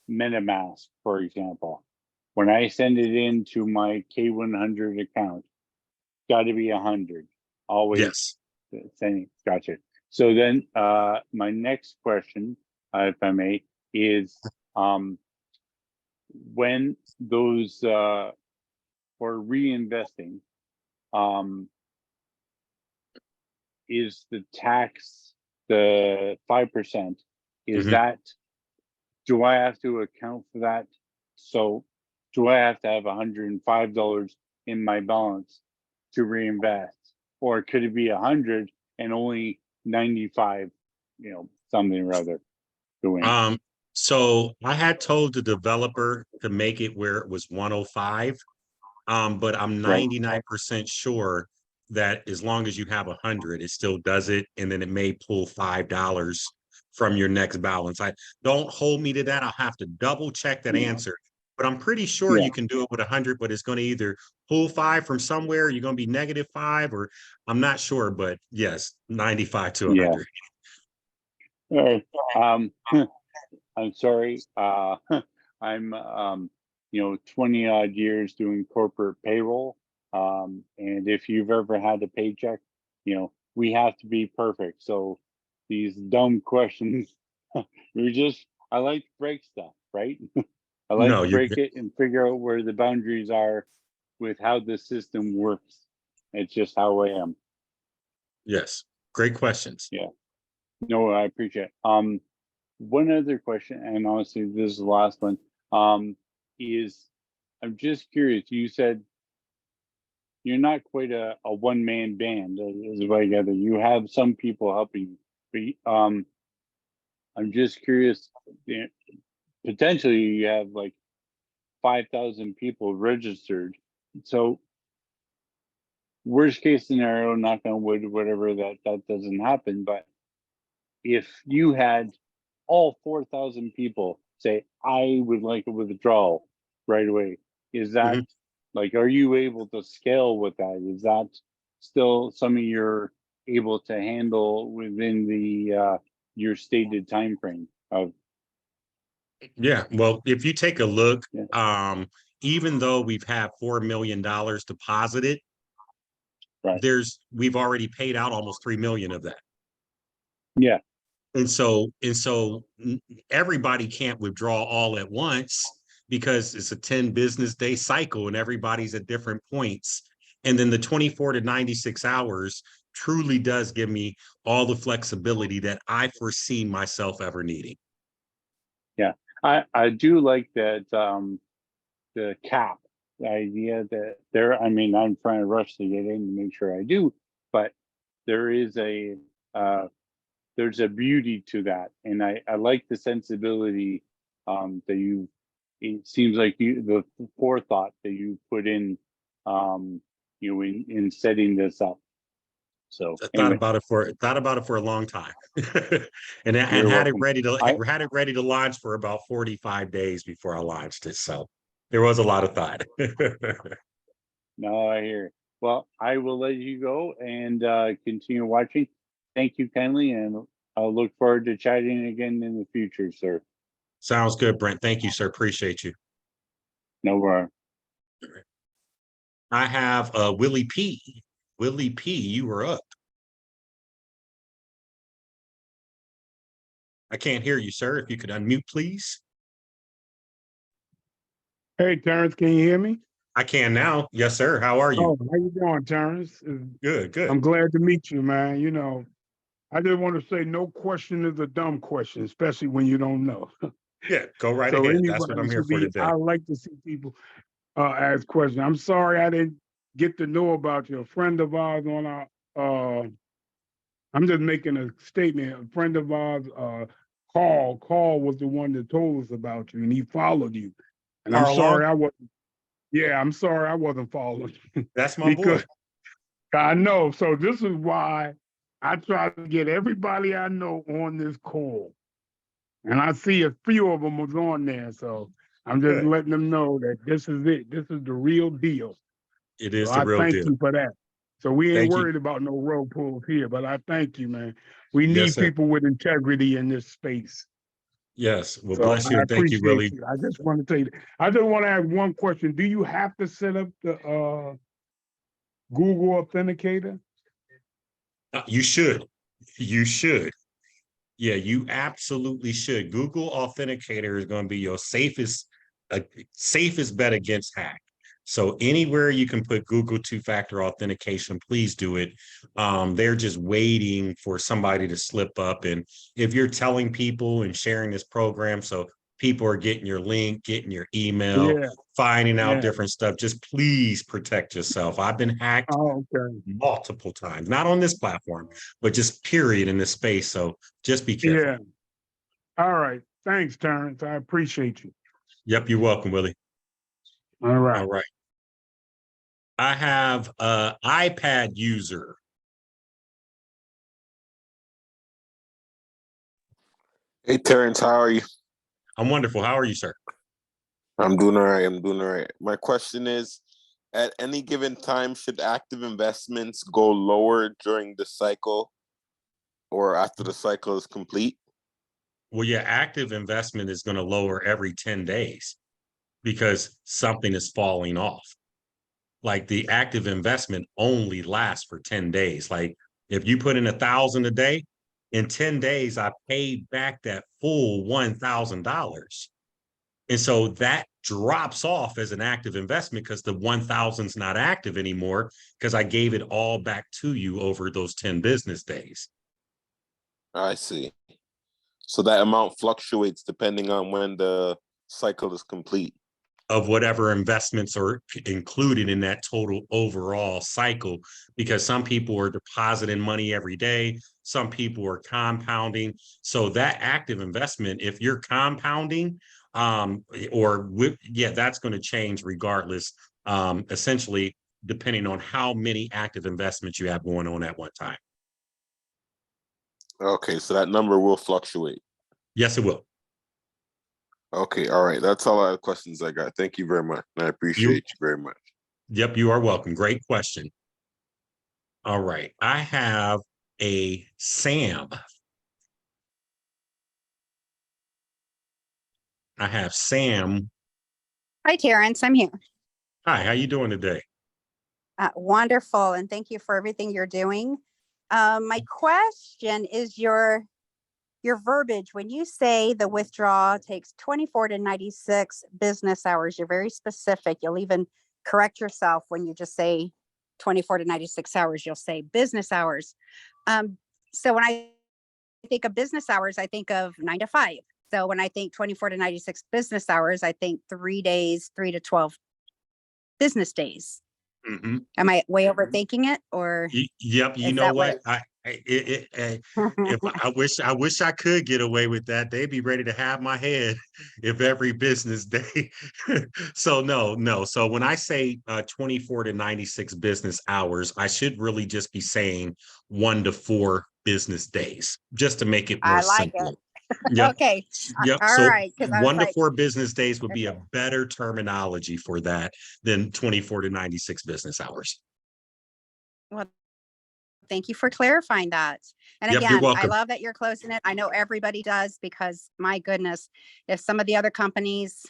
MetaMask, for example, when I send it into my K-100 account, got to be 100. Always Yes. sending. Gotcha. So then, my next question, if I may, is when those for reinvesting, is the tax the 5%? Is Mhm. that, do I have to account for that? So do I have to have $105 in my balance to reinvest? Or could it be 100 and only 95, something or other doing? So I had told the developer to make it where it was 105. But I'm Right. 99% sure that as long as you have 100, it still does it, and then it may pull $5 from your next balance. I don't hold me to that. I'll have to double check that Yeah. answer, but I'm pretty sure Yeah. you can do it with 100. But it's going to either pull 5 from somewhere, you're going to be -5, or I'm not sure. But yes, 95 to Yeah. 100. All right. I'm sorry. I'm 20 odd years doing corporate payroll. And if you've ever had a paycheck, we have to be perfect. So these dumb questions, I like to break stuff, right? I like No, to you're break it and figure out where the boundaries are with how the system works. It's just how I am. yes. Great questions. Yeah. No, I appreciate it. One other question, and honestly, this is the last one, is I'm just curious. You said you're not quite a one-man band, is what I gather. You have some people helping you. But, I'm just curious, potentially you have like 5,000 people registered. So worst case scenario, knock on wood, whatever, that doesn't happen. But if you had all 4,000 people say, I would like a withdrawal right away, is that Mhm. like, are you able to scale with that? Is that still something you're able to handle within the your stated time frame of? Yeah, well, if you take a look, Yeah. even though we've had $4 million deposited, Right. we've already paid out almost 3 million of that. Yeah. And so everybody can't withdraw all at once because it's a 10 business day cycle and everybody's at different points. And then the 24 to 96 hours truly does give me all the flexibility that I foresee myself ever needing. Yeah. I do like that the cap, the idea that there, I mean, I'm trying to rush to get in to make sure I do, but there is uh there's a beauty to that. And I like the sensibility that you, it seems like the forethought that you put in in setting this up. So I anyway, thought about it for a long time. and you're had it welcome. ready to I had it ready to launch for about 45 days before I launched it. So there was a lot of thought. No, I hear. Well, I will let you go and continue watching. Thank you kindly, and I'll look forward to chatting again in the future, sir. Sounds good, Brent. Thank you, sir. Appreciate you. No worries. I have Willie P. Willie P, you were up. I can't hear you, sir. If you could unmute, please. Hey, Terrence, can you hear me? I can now. Yes, sir. How are you? Oh, how you doing, Terrence? Good, good. I'm glad to meet you, man. You know, I just want to say no question is a dumb question, especially when you don't know. Yeah, go right So ahead. That's what anybody I'm here should for be, today. I like to see people ask questions. I'm sorry I didn't get to know about you. A friend of ours on our, I'm just making a statement. A friend of ours, Carl was the one that told us about you and he followed you. And I'm Carl Long, sorry I wasn't, yeah, I'm sorry I wasn't following that's my because boy. I know. So this is why I try to get everybody I know on this call. And I see a few of them was on there. So I'm just Good. letting them know that this is it. This is the real deal. It So is the I real thank deal. you for that. So we ain't Thank you. worried about no road pulls here, but I thank you, man. We Yes, need sir. people with integrity in this space. Yes. Well, So bless you I and thank you, appreciate Willie. you. I just want to tell you, I just want to ask one question. Do you have to set up the Google Authenticator? You should. You should. Yeah, you absolutely should. Google Authenticator is going to be your safest bet against hack. So anywhere you can put Google two-factor authentication, please do it. They're just waiting for somebody to slip up. And if you're telling people and sharing this program, so people are getting your link, getting your email, Yeah, finding out yeah. different stuff, just please protect yourself. I've been hacked Oh, okay. multiple times, not on this platform, but just period in this space. So just be careful. Yeah. All right. Thanks, Terrence. I appreciate you. Yep, you're welcome, Willie. All right. All right. I have a iPad user. Hey Terrence, how are you? I'm wonderful. How are you, sir? I'm doing all right. I'm doing all right. My question is, at any given time, should active investments go lower during the cycle or after the cycle is complete? Well, yeah, active investment is going to lower every 10 days because something is falling off. Like the active investment only lasts for 10 days. Like if you put in 1,000 a day, in 10 days, I paid back that full $1,000. And so that drops off as an active investment because the 1,000 is not active anymore because I gave it all back to you over those 10 business days. I see. So that amount fluctuates depending on when the cycle is complete. of whatever investments are included in that total overall cycle, because some people are depositing money every day, some people are compounding. So that active investment, if you're compounding, that's going to change regardless, essentially depending on how many active investments you have going on at one time. Okay, so that number will fluctuate. Yes, it will. Okay, all right. That's all the questions I got. Thank you very much. I appreciate you very much. Yep, you are welcome. Great question. All right, I have a Sam. I have Sam. Hi, Terrence. I'm here. Hi, how you doing today? Wonderful, and thank you for everything you're doing. My question is your verbiage. When you say the withdrawal takes 24 to 96 business hours, you're very specific. You'll even correct yourself when you just say 24 to 96 hours. You'll say business hours. So when I think of business hours, I think of 9 to 5. So when I think 24 to 96 business hours, I think 3 days, 3 to 12 business days. Mm-hmm. Am I way overthinking it, or? Yep. You know what? I wish I could get away with that. They'd be ready to have my head if every business day. So no. So when I say 24 to 96 business hours, I should really just be saying 1 to 4 business days, just to make it more I like simple. it. Yep. Okay. Yep. All So right. 'Cause I was 1 to like, 4 business days would be a okay. better terminology for that than 24 to 96 business hours. Well, thank you for clarifying that. And Yep, you're again, I welcome. love that you're closing it. I know everybody does, because my goodness, if some of the other companies,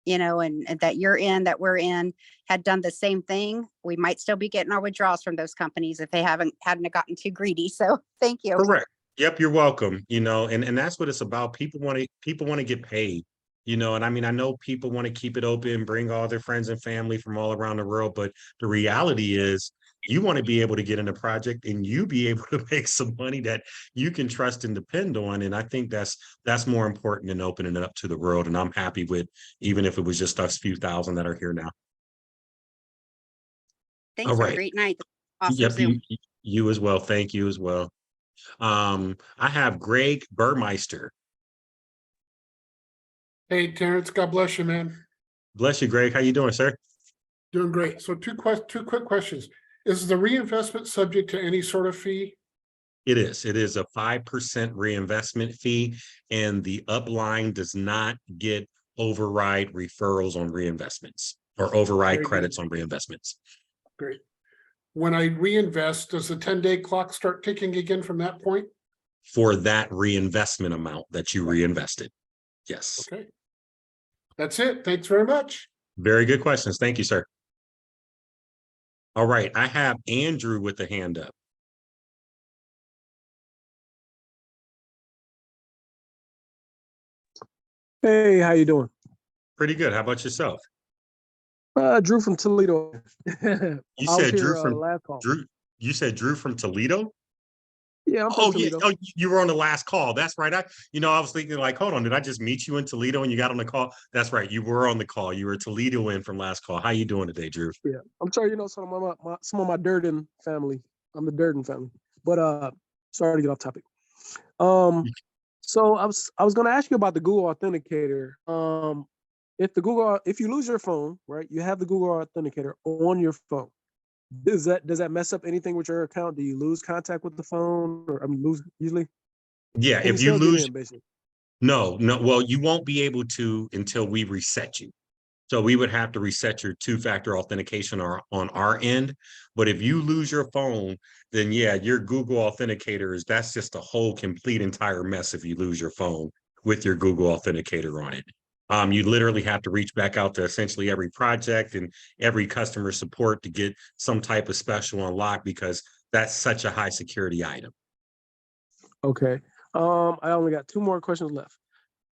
and that you're in, that we're in, had done the same thing, we might still be getting our withdrawals from those companies if they hadn't gotten too greedy. So thank you. Correct. Yep, you're welcome. And that's what it's about. People want to get paid, and I mean, I know people want to keep it open, bring all their friends and family from all around the world, but the reality is you want to be able to get in a project and you be able to make some money that you can trust and depend on. And I think that's more important than opening it up to the world. And I'm happy with, even if it was just us few thousand that are here now. Thanks. All Have a right. great night. Awesome Yep, Zoom. you as well. Thank you as well. I have Greg Burmeister. Hey, Terrence, God bless you, man. Bless you, Greg. How you doing, sir? Doing great. So two quick questions. Is the reinvestment subject to any sort of fee? It is. It is a 5% reinvestment fee, and the upline does not get override referrals on reinvestments or override Very credits good. on reinvestments. Great. When I reinvest, does the 10-day clock start ticking again from that point? For that reinvestment amount that you reinvested. Yes. Okay. That's it. Thanks very much. Very good questions. Thank you, sir. All right. I have Andrew with the hand up. Hey, how you doing? Pretty good. How about yourself? Drew from Toledo. You I was said here Drew from last call. Drew. You said Drew from Toledo? Yeah, I'm from Oh, yeah. Toledo. Oh, you were on the last call. That's right. I was thinking like, hold on, did I just meet you in Toledo and you got on the call? That's right. You were on the call. You were Toledo in from last call. How you doing today, Drew? Yeah, I'm sorry, some of my Durden family. I'm the Durden family. But sorry to get off topic. So I was going to ask you about the Google Authenticator. If you lose your phone, right, you have the Google Authenticator on your phone. Does that mess up anything with your account? Do you lose contact with the phone, or lose usually? Yeah, Can if you you still get lose, in, basically? no. Well, you won't be able to until we reset you. So we would have to reset your two-factor authentication on our end. But if you lose your phone, then yeah, your Google Authenticator that's just a whole complete entire mess if you lose your phone with your Google Authenticator on it. You literally have to reach back out to essentially every project and every customer support to get some type of special unlock, because that's such a high security item. Okay. I only got 2 more questions left.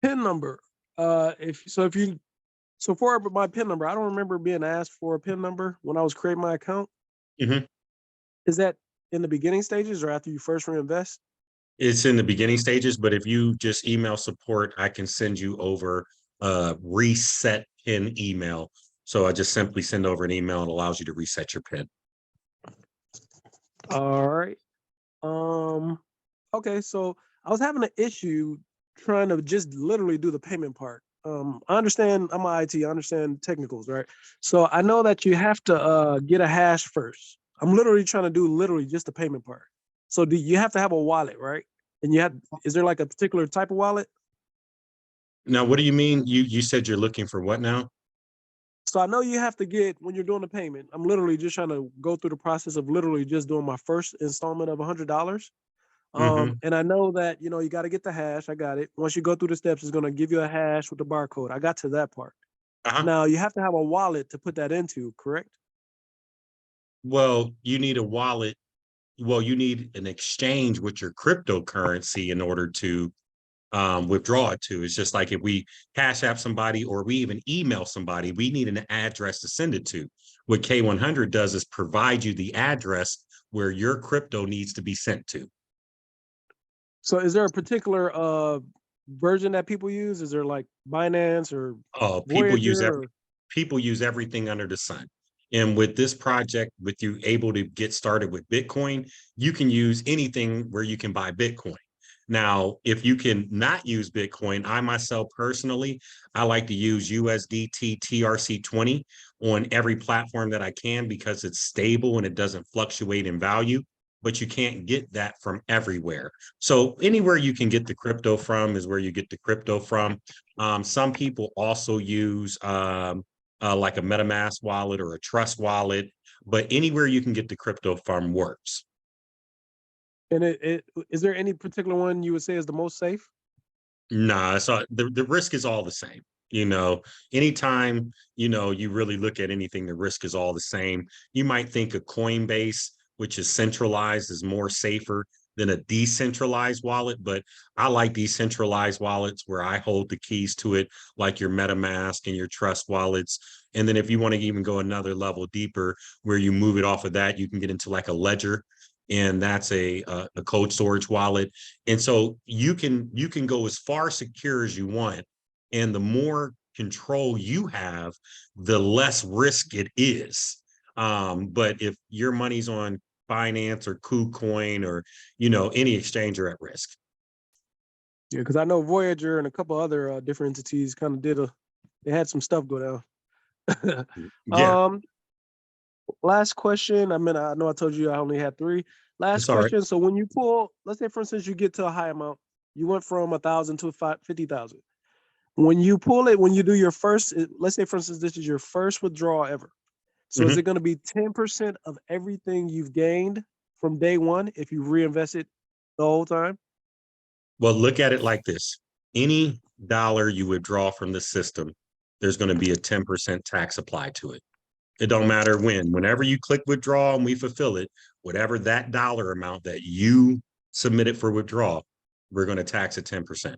PIN number. So for my PIN number, I don't remember being asked for a PIN number when I was creating my account. Mm-hmm. Is that in the beginning stages or after you first reinvest? It's in the beginning stages, but if you just email support, I can send you over reset PIN email. So I just simply send over an email and allows you to reset your PIN. All right. Okay, so I was having an issue trying to just literally do the payment part. I understand I'm IT, I understand technicals, right? So I know that you have to get a hash first. I'm literally trying to do literally just the payment part. So do you have to have a wallet, right? And is there like a particular type of wallet? Now, what do you mean? You said you're looking for what now? So I know you have to get, when you're doing the payment, I'm literally just trying to go through the process of literally just doing my first installment of $100. Mm-hmm. And I know that, you got to get the hash. I got it. Once you go through the steps, it's going to give you a hash with the barcode. I got to that part. Uh-huh. Now you have to have a wallet to put that into, correct? Well, you need a wallet. Well, you need an exchange with your cryptocurrency in order to withdraw it to. It's just like if we cash app somebody or we even email somebody, we need an address to send it to. What K-100 does is provide you the address where your crypto needs to be sent to. So is there a particular version that people use? Is there like Binance or Voyager? People use everything under the sun. And with this project, with you able to get started with Bitcoin, you can use anything where you can buy Bitcoin. Now, if you can not use Bitcoin, I myself personally, I like to use USDT TRC20 on every platform that I can because it's stable and it doesn't fluctuate in value, but you can't get that from everywhere. So anywhere you can get the crypto from is where you get the crypto from. Some people also use like a MetaMask wallet or a Trust wallet, but anywhere you can get the crypto from works. And is there any particular one you would say is the most safe? Nah, so the risk is all the same. Anytime, you really look at anything, the risk is all the same. You might think a Coinbase, which is centralized, is more safer than a decentralized wallet, but I like decentralized wallets where I hold the keys to it, like your MetaMask and your Trust wallets. And then if you want to even go another level deeper, where you move it off of that, you can get into like a Ledger, and that's a cold storage wallet. And so you can go as far secure as you want. And the more control you have, the less risk it is. But if your money's on Binance or KuCoin or, any exchange, you're at risk. Yeah, because I know Voyager and a couple other different entities kind of they had some stuff go down. Yeah. Last question. I know I told you I only had 3. Last It's all right. question. So when you pull, let's say for instance, you get to a high amount, you went from 1,000 to 50,000. When you pull it, when you do your first, let's say for instance, this is your first withdrawal ever. So is it going to be 10% of everything you've gained from day one if you reinvest it the whole time? Well, look at it like this. Any dollar you withdraw from the system, there's going to be a 10% tax applied to it. It don't matter when. Whenever you click withdraw and we fulfill it, whatever that dollar amount that you submitted for withdrawal, we're going to tax at 10%.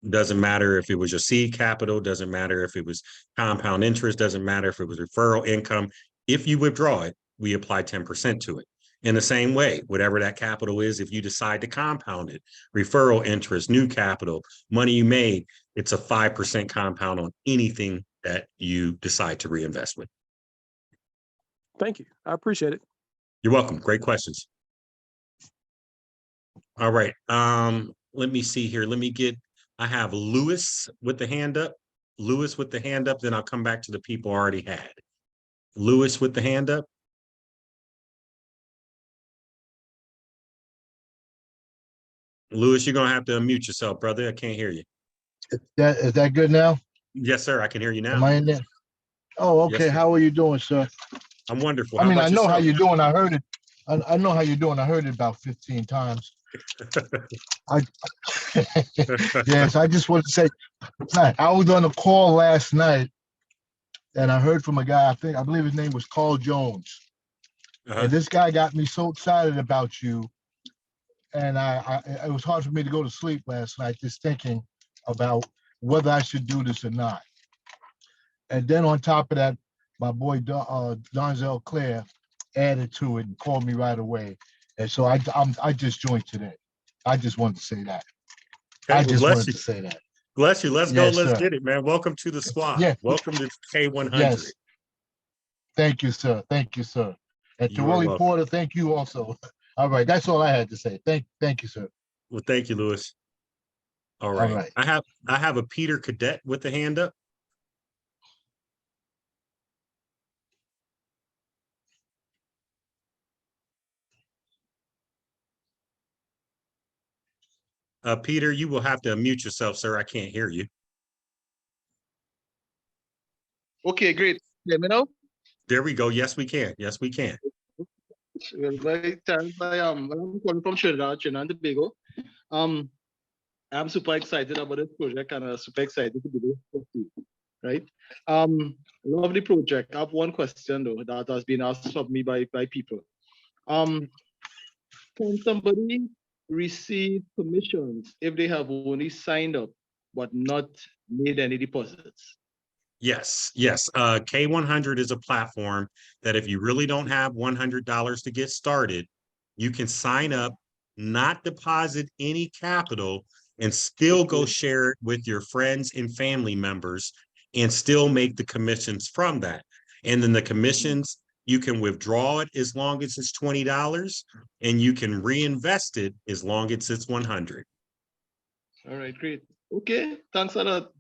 Doesn't matter if it was your seed capital, doesn't matter if it was compound interest, doesn't matter if it was referral income. If you withdraw it, we apply 10% to it. In the same way, whatever that capital is, if you decide to compound it, referral interest, new capital, money you made, it's a 5% compound on anything that you decide to reinvest with. Thank you. I appreciate it. You're welcome. Great questions. All right. Let me see here. I have Lewis with the hand up. Lewis with the hand up, then I'll come back to the people I already had. Lewis with the hand up. Lewis, you're gonna have to unmute yourself, brother. I can't hear you. Is that good now? Yes, sir. I can hear you now. Am I in there? Oh, Yes, okay. sir. How are you doing, sir? I'm wonderful. I How mean, about I know how yourself? you're doing. I heard it. I know how you're doing. I heard it about 15 times. I yes, I just want to say, I was on a call last night, and I heard from a guy. I believe his name was Carl Jones, and this guy got me so excited about you, and it was hard for me to go to sleep last night just thinking about whether I should do this or not. And then on top of that, my boy Donzel Claire added to it and called me right away. And so I just joined today. I just wanted to say that. Okay, I well, just bless wanted you. to say that. Bless you. Let's go. Yes, Let's sir. get it, man. Welcome to the squad. Yeah, Welcome to K-100. yes. Thank you, sir. Thank you, sir. And to You are Willie welcome. Porter, thank you also. All right, that's all I had to say. Thank you, sir. Well, thank you, Lewis. All All right. right. I have a Peter Cadet with the hand up. Peter, you will have to unmute yourself, sir. I can't hear you. Okay, great. Let me know. There we go. Yes, we can. Yes, we can. Well, I'm calling from Trinidad and Tobago. I'm super excited about this project and super excited to be there, right? Love the project. I have one question though that has been asked of me by people. Can somebody receive commissions if they have only signed up but not made any deposits? Yes, yes. K-100 is a platform that if you really don't have $100 to get started, you can sign up, not deposit any capital, and still go share it with your friends and family members and still make the commissions from that. And then the commissions, you can withdraw it as long as it's $20 and you can reinvest it as long as it's 100. All right, great. Okay, thanks a lot.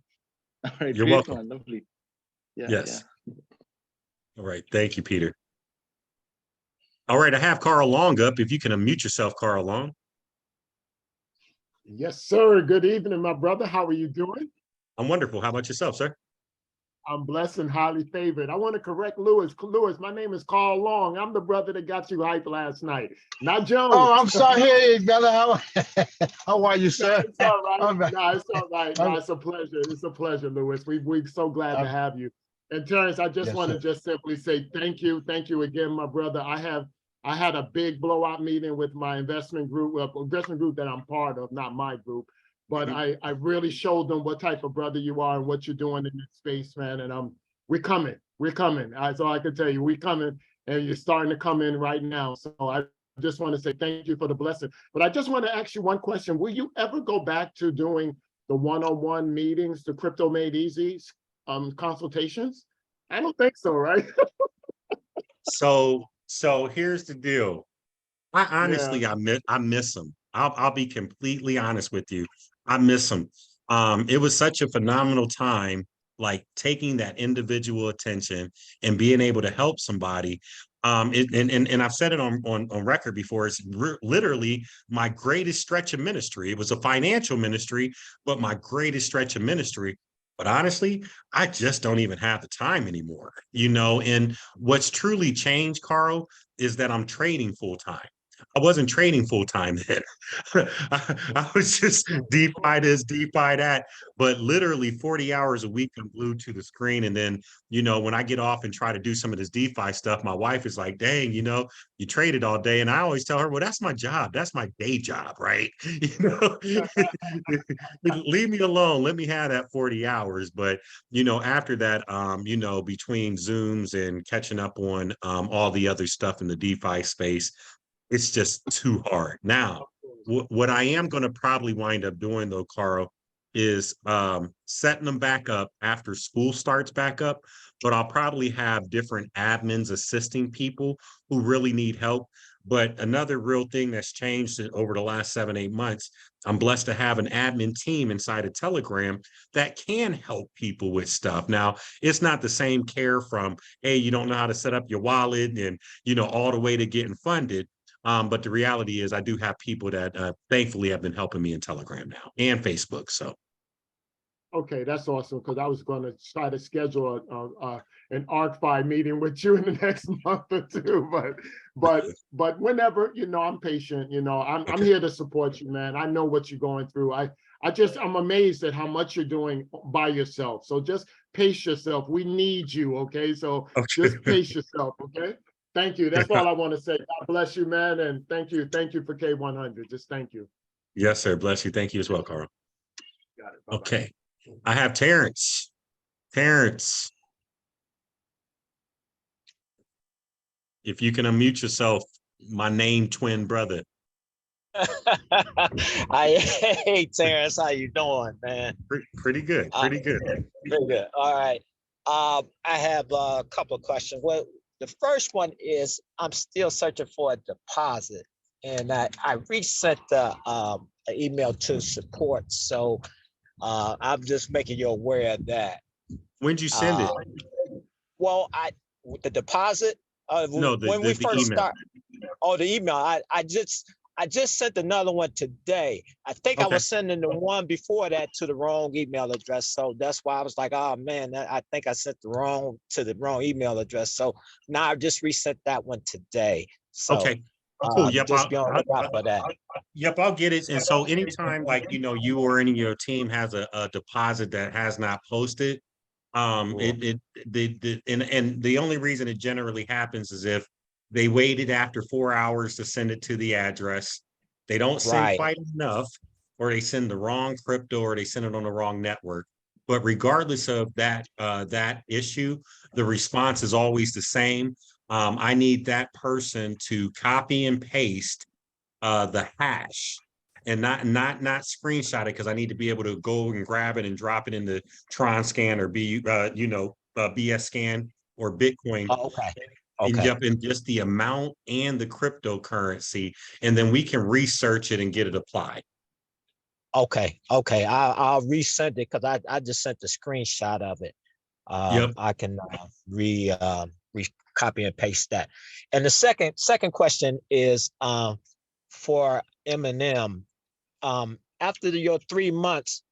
All right, You're great, welcome. man. Lovely. Yeah, Yes. yeah. All right. Thank you, Peter. All right. I have Carl Long up. If you can unmute yourself, Carl Long. Yes, sir. Good evening, my brother. How are you doing? I'm wonderful. How about yourself, sir? I'm blessed and highly favored. I want to correct Lewis. Lewis, my name is Carl Long. I'm the brother that got you hyped last night, not Jones. Oh, I'm sorry. Hey, brother. How are you, sir? It's all right. All right. No, it's all right. No, it's a pleasure. It's a pleasure, Lewis. We're so glad to have you. And Terrence, I just Yes, want to sir. just simply say thank you. Thank you again, my brother. I had a big blowout meeting with my investment group that I'm part of, not my group. But I really showed them what type of brother you are and what you're doing in this space, man. And we're coming. We're coming. That's all I can tell you. We're coming, and you're starting to come in right now. So I just want to say thank you for the blessing. But I just want to ask you one question. Will you ever go back to doing the one-on-one meetings, the Crypto Made Easy consultations? I don't think so, right? So here's the deal. I honestly, Yeah. I miss them. I'll be completely honest with you. I miss them. It was such a phenomenal time, like taking that individual attention and being able to help somebody. And I've said it on record before. It's literally my greatest stretch of ministry. It was a financial ministry, but my greatest stretch of ministry. But honestly, I just don't even have the time anymore, you know. And what's truly changed, Carl, is that I'm trading full time. I wasn't trading full time then. I was just DeFi this, DeFi that, but literally 40 hours a week I'm glued to the screen. And then, you know, when I get off and try to do some of this DeFi stuff, my wife is like, dang, you know, you traded all day. And I always tell her, well, that's my job. That's my day job, right? You know, leave me alone. Let me have that 40 hours. But, you know, after that, you know, between Zooms and catching up on all the other stuff in the DeFi space, it's just too hard. Now, what I am going to probably wind up doing though, Carl, is setting them back up after school starts back up, but I'll probably have different admins assisting people who really need help. But another real thing that's changed over the last 7-8 months, I'm blessed to have an admin team inside of Telegram that can help people with stuff. Now, it's not the same care from, hey, you don't know how to set up your wallet and, you know, all the way to getting funded. But the reality is I do have people that thankfully have been helping me in Telegram now and Facebook. So. Okay, that's awesome, because I was going to try to schedule an ArcFi meeting with you in the next month or two, but whenever, you know, I'm patient, you know, I'm here to support you, man. I know what you're going through. I'm amazed at how much you're doing by yourself. So just pace yourself. We need you, okay? So just pace yourself, okay? Thank you. That's all I want to say. God bless you, man, and thank you for K-100. Just thank you. Yes, sir. Bless you. Thank you as well, Carl. Got it. Bye-bye. Okay. I have Terrence. Terrence. If you can unmute yourself, my name twin brother. Hey Terrence, how you doing, man? Pretty good, Uh, pretty good. Pretty good. All right. I have a couple of questions. Well, the first one is I'm still searching for a deposit, and I resent the an email to support. So I'm just making you aware of that. When'd you send it? Uh, well, with the deposit No, when we the first email. start. Oh, the email. I just sent another one today. I think I Okay. was sending the one before that to the wrong email address. So that's why I was like, oh man, I think I sent the wrong email address. So now I just resent that one today. So Okay. Cool. Yep. just be on the lookout for that. Yep, I'll get it. And so anytime like, you or any of your team has a deposit that has not posted, Cool. and the only reason it generally happens is if they waited after 4 hours to send it to the address, they don't send Right. quite enough, or they send the wrong crypto, or they send it on the wrong network. But regardless of that issue, the response is always the same. I need that person to copy and paste the hash and not screenshot it, because I need to be able to go and grab it and drop it into Tron Scan or BS Scan or Bitcoin. Oh, okay. And Okay. yep, and just the amount and the cryptocurrency, and then we can research it and get it applied. Okay. Okay. I'll resend it because I just sent the screenshot of it. Yep. I can re copy and paste that. And the second question is for Eminem. After your 3 months,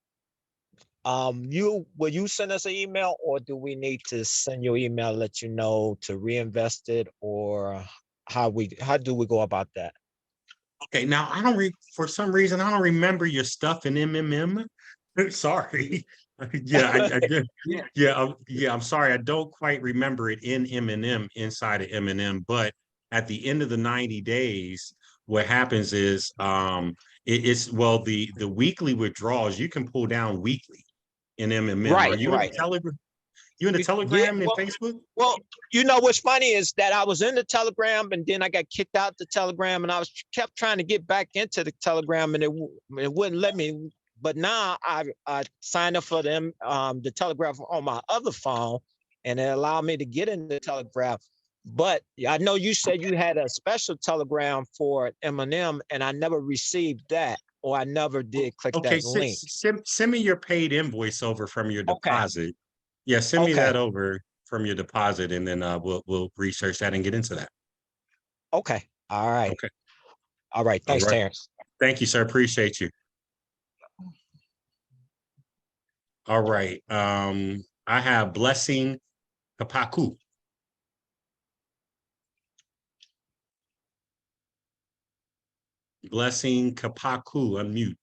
will you send us an email, or do we need to send you an email, let you know to reinvest it, or how do we go about that? Okay, now for some reason I don't remember your stuff in MMM. Sorry. Yeah, I did. Yeah, I'm sorry. I don't quite remember it in M&M, inside of M&M, but at the end of the 90 days, what happens is the weekly withdrawals you can pull down weekly in MMM. Are Right, you in the right. Telegram? You in the Yeah, Telegram and Facebook? well, what's funny is that I was in the Telegram and then I got kicked out the Telegram, and I kept trying to get back into the Telegram, and it wouldn't let me. But now I signed up for them the Telegram on my other phone, and it allowed me to get in the Telegram. But I know you said you had a special Telegram for Eminem, and I never received that, or I never did click Okay, that link. send me your paid invoice over from your Okay. deposit. Yeah, send me Okay. that over from your deposit, and then we'll research that and get into that. Okay. All right. Okay. All right. All Thanks, right. Terrence. Thank you, sir. Appreciate you. All right. I have Blessing Kapaku. Blessing Kapaku, unmute.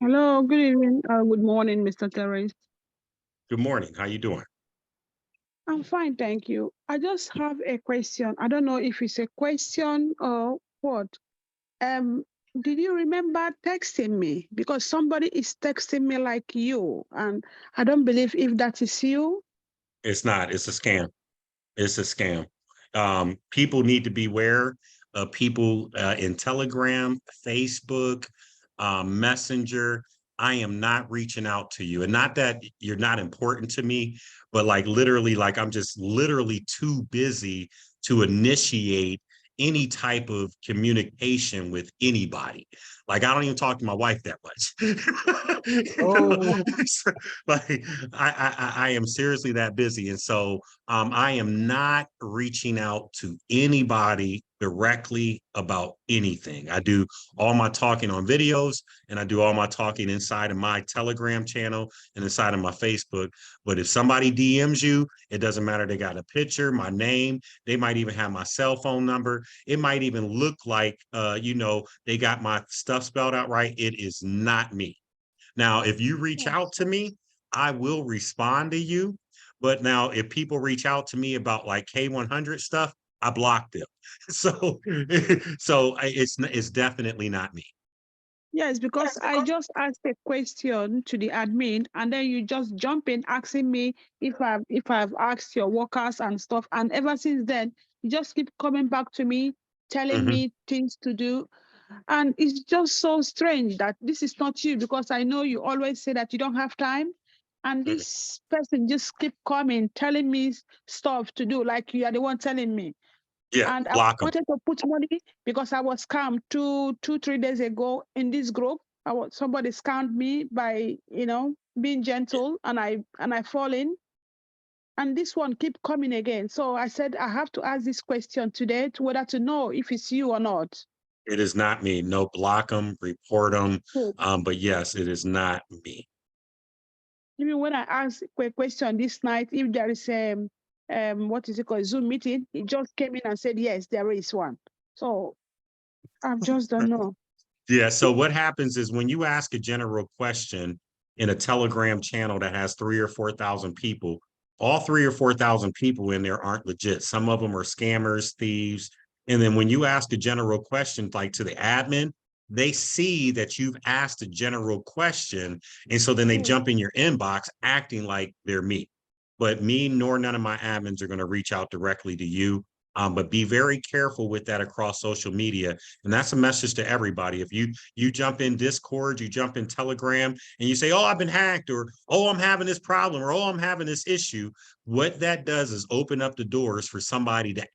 Hello, good evening, good morning, Mr. Terrence. Good morning. How you doing? I'm fine, thank you. I just have a question. I don't know if it's a question or what. Did you remember texting me? Because somebody is texting me like you, and I don't believe if that is you. It's not. It's a scam. It's a scam. People need to beware of people in Telegram, Facebook, Messenger. I am not reaching out to you, and not that you're not important to me, but like literally, like I'm just literally too busy to initiate any type of communication with anybody. Like I don't even talk to my wife that much. Oh. Like I am seriously that busy, and so I am not reaching out to anybody directly about anything. I do all my talking on videos, and I do all my talking inside of my Telegram channel and inside of my Facebook. But if somebody DMs you, it doesn't matter. They got a picture, my name. They might even have my cell phone number. It might even look like, they got my stuff spelled out right. It is not me. Now, if you reach out to me, I will respond to you. But now if people reach out to me about like K-100 stuff, I block them. So it's definitely not me. Yes, because I just asked a question to the admin, and then you just jump in asking me if I've asked your workers and stuff. And ever since then, you just keep coming back to me, telling Mhm. me things to do. And it's just so strange that this is not you, because I know you always say that you don't have time. And this person just keep coming, telling me stuff to do, like you are the one telling me. Yeah, And I block them. wanted to put money because I was scammed 3 days ago in this group. Somebody scammed me by, being gentle, and I fall in. And this one keep coming again. So I said I have to ask this question today to whether to know if it's you or not. It is not me. No, block them, report them. So But yes, it is not me. even when I asked a question this night, if there is what is it called, Zoom meeting, he just came in and said yes, there is one. So I just don't know. Yeah. So what happens is when you ask a general question in a Telegram channel that has 3,000 or 4,000 people, all 3,000 or 4,000 people in there aren't legit. Some of them are scammers, thieves. And then when you ask a general question, like to the admin, they see that you've asked a general question. And so then they jump in your inbox acting like they're me. But me nor none of my admins are going to reach out directly to you. But be very careful with that across social media. And that's a message to everybody. If you jump in Discord, you jump in Telegram, and you say, oh, I've been hacked, or oh, I'm having this problem, or oh, I'm having this issue, what that does is open up the doors for somebody to act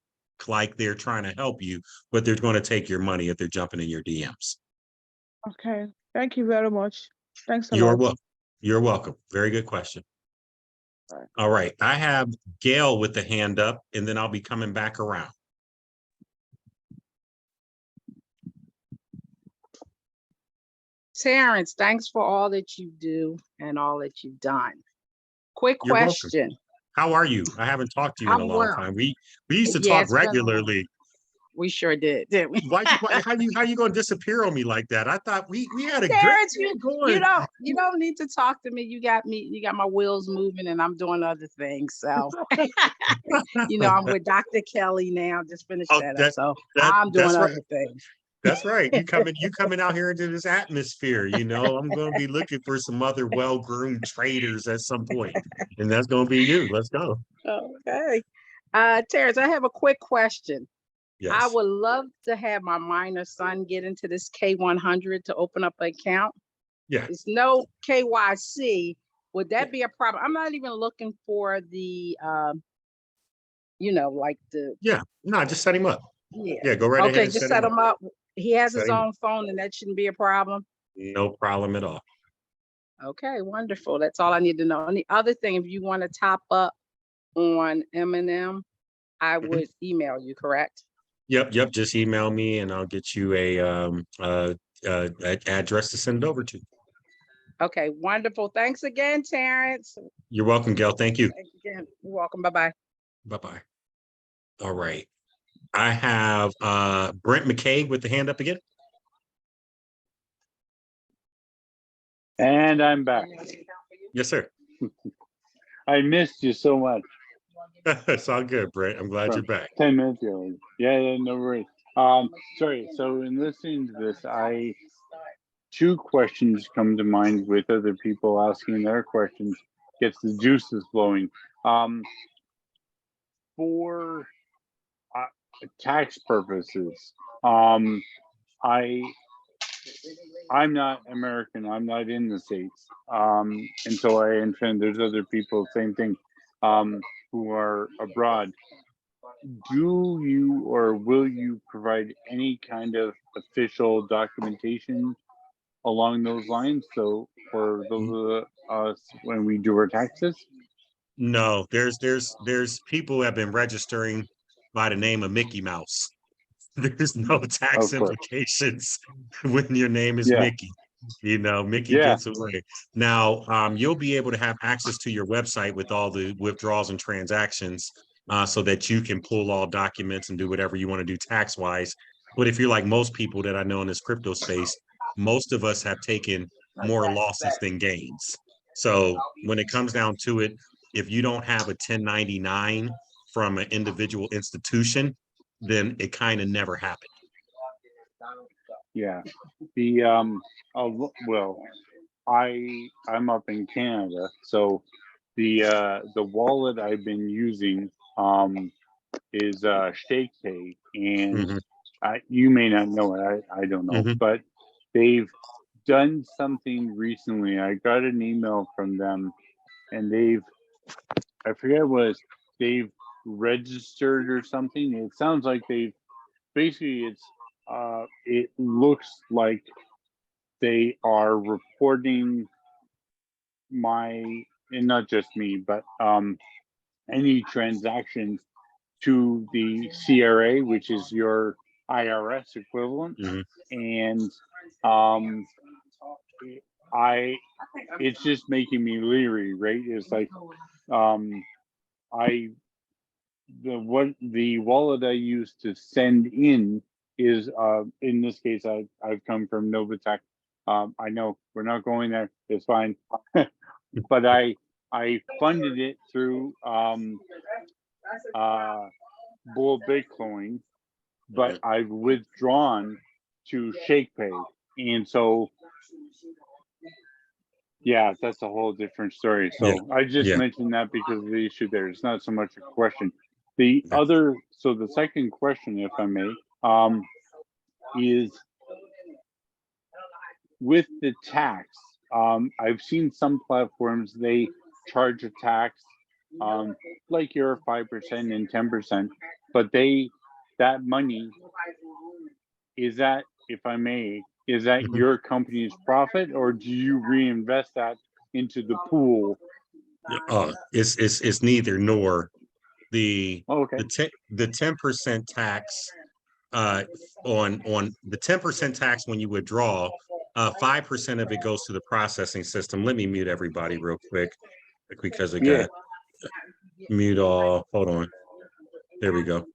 like they're trying to help you, but they're going to take your money if they're jumping in your DMs. Okay. Thank you very much. Thanks a You're lot. welcome. You're welcome. Very good question. All right. I have Gail with the hand up, and then I'll be coming back around. Terrence, thanks for all that you do and all that you've done. Quick You're welcome. question. How are you? I haven't talked to you in a I'm long well. time. We used to Yeah, talk it's been a while. regularly. We sure did, didn't we? How you going to disappear on me like that? I thought we had a Terrence, good you going. don't need to talk to me. You got my wheels moving, and I'm doing other things. So I'm with Dr. Kelly now. Just finished Oh, that up. So I'm doing that's right. other things. That's right. You coming out here into this atmosphere. I'm going to be looking for some other well-groomed traders at some point, and that's going to be you. Let's go. Okay. Terrence, I have a quick question. Yes. I would love to have my minor son get into this K-100 to open up an account. Yeah. It's no KYC. Would that be a problem? I'm not even looking for the, like the. Yeah. No, just set him up. Yeah. Yeah. Go right ahead. Okay, And just set him up. He has his Set him up. own phone, and that shouldn't be a problem. No problem at all. Okay, wonderful. That's all I need to know. And the other thing, if you want to top up on M&M, I would email you, correct? Yep. Just email me and I'll get you a address to send it over to. Okay, wonderful. Thanks again, Terrence. You're welcome, Gail. Thank you. Thanks again. You're welcome. Bye-bye. Bye-bye. All right. I have Brent McKay with the hand up again. And I'm back. Yes, sir. I missed you so much. It's all good, Brent. I'm glad you're back. 10 minutes ago. Yeah, no worries. Sorry. So in listening to this, two questions come to mind with other people asking their questions. Gets the juices flowing. For tax purposes, I'm not American. I'm not in the States. And so I understand there's other people, same thing, who are abroad. Do you or will you provide any kind of official documentation along those lines? So for those of us when we do our taxes? No, there's people who have been registering by the name of Mickey Mouse. There's no tax implications when your name is Mickey. Mickey gets away. Now, you'll be able to have access to your website with all the withdrawals and transactions so that you can pull all documents and do whatever you want to do tax-wise. But if you're like most people that I know in this crypto space, most of us have taken more losses than gains. So when it comes down to it, if you don't have a 1099 from an individual institution, then it kind of never happened. Yeah. Well, I'm up in Canada, so the wallet I've been using is ShakePay, and you may not know it, I don't know, Mhm. but they've done something recently. I got an email from them and I forget what it was, they've registered or something. It sounds like basically it looks like they are reporting and not just me, but any transactions to the CRA, which is your IRS equivalent. Mhm. And it's just making me leery, right? It's like the wallet I use to send in is in this case I've come from Novatech. I know we're not going there, it's fine. But I funded it through Bull Bitcoin, but I've withdrawn to ShakePay. And so yeah, that's a whole different story. Yeah. So I just Yeah. mentioned that because of the issue there. It's not so much a question. The second question, if I may, is with the tax. I've seen some platforms, they charge a tax, like your 5% and 10%, but that money, is that, if I may, is that Mhm. your company's profit, or do you reinvest that into the pool? It's neither nor. The Okay. the 10% tax on the 10% tax when you withdraw, 5% of it goes to the processing system. Let me mute everybody real quick because it Yeah. got mute all. Hold on. There we go.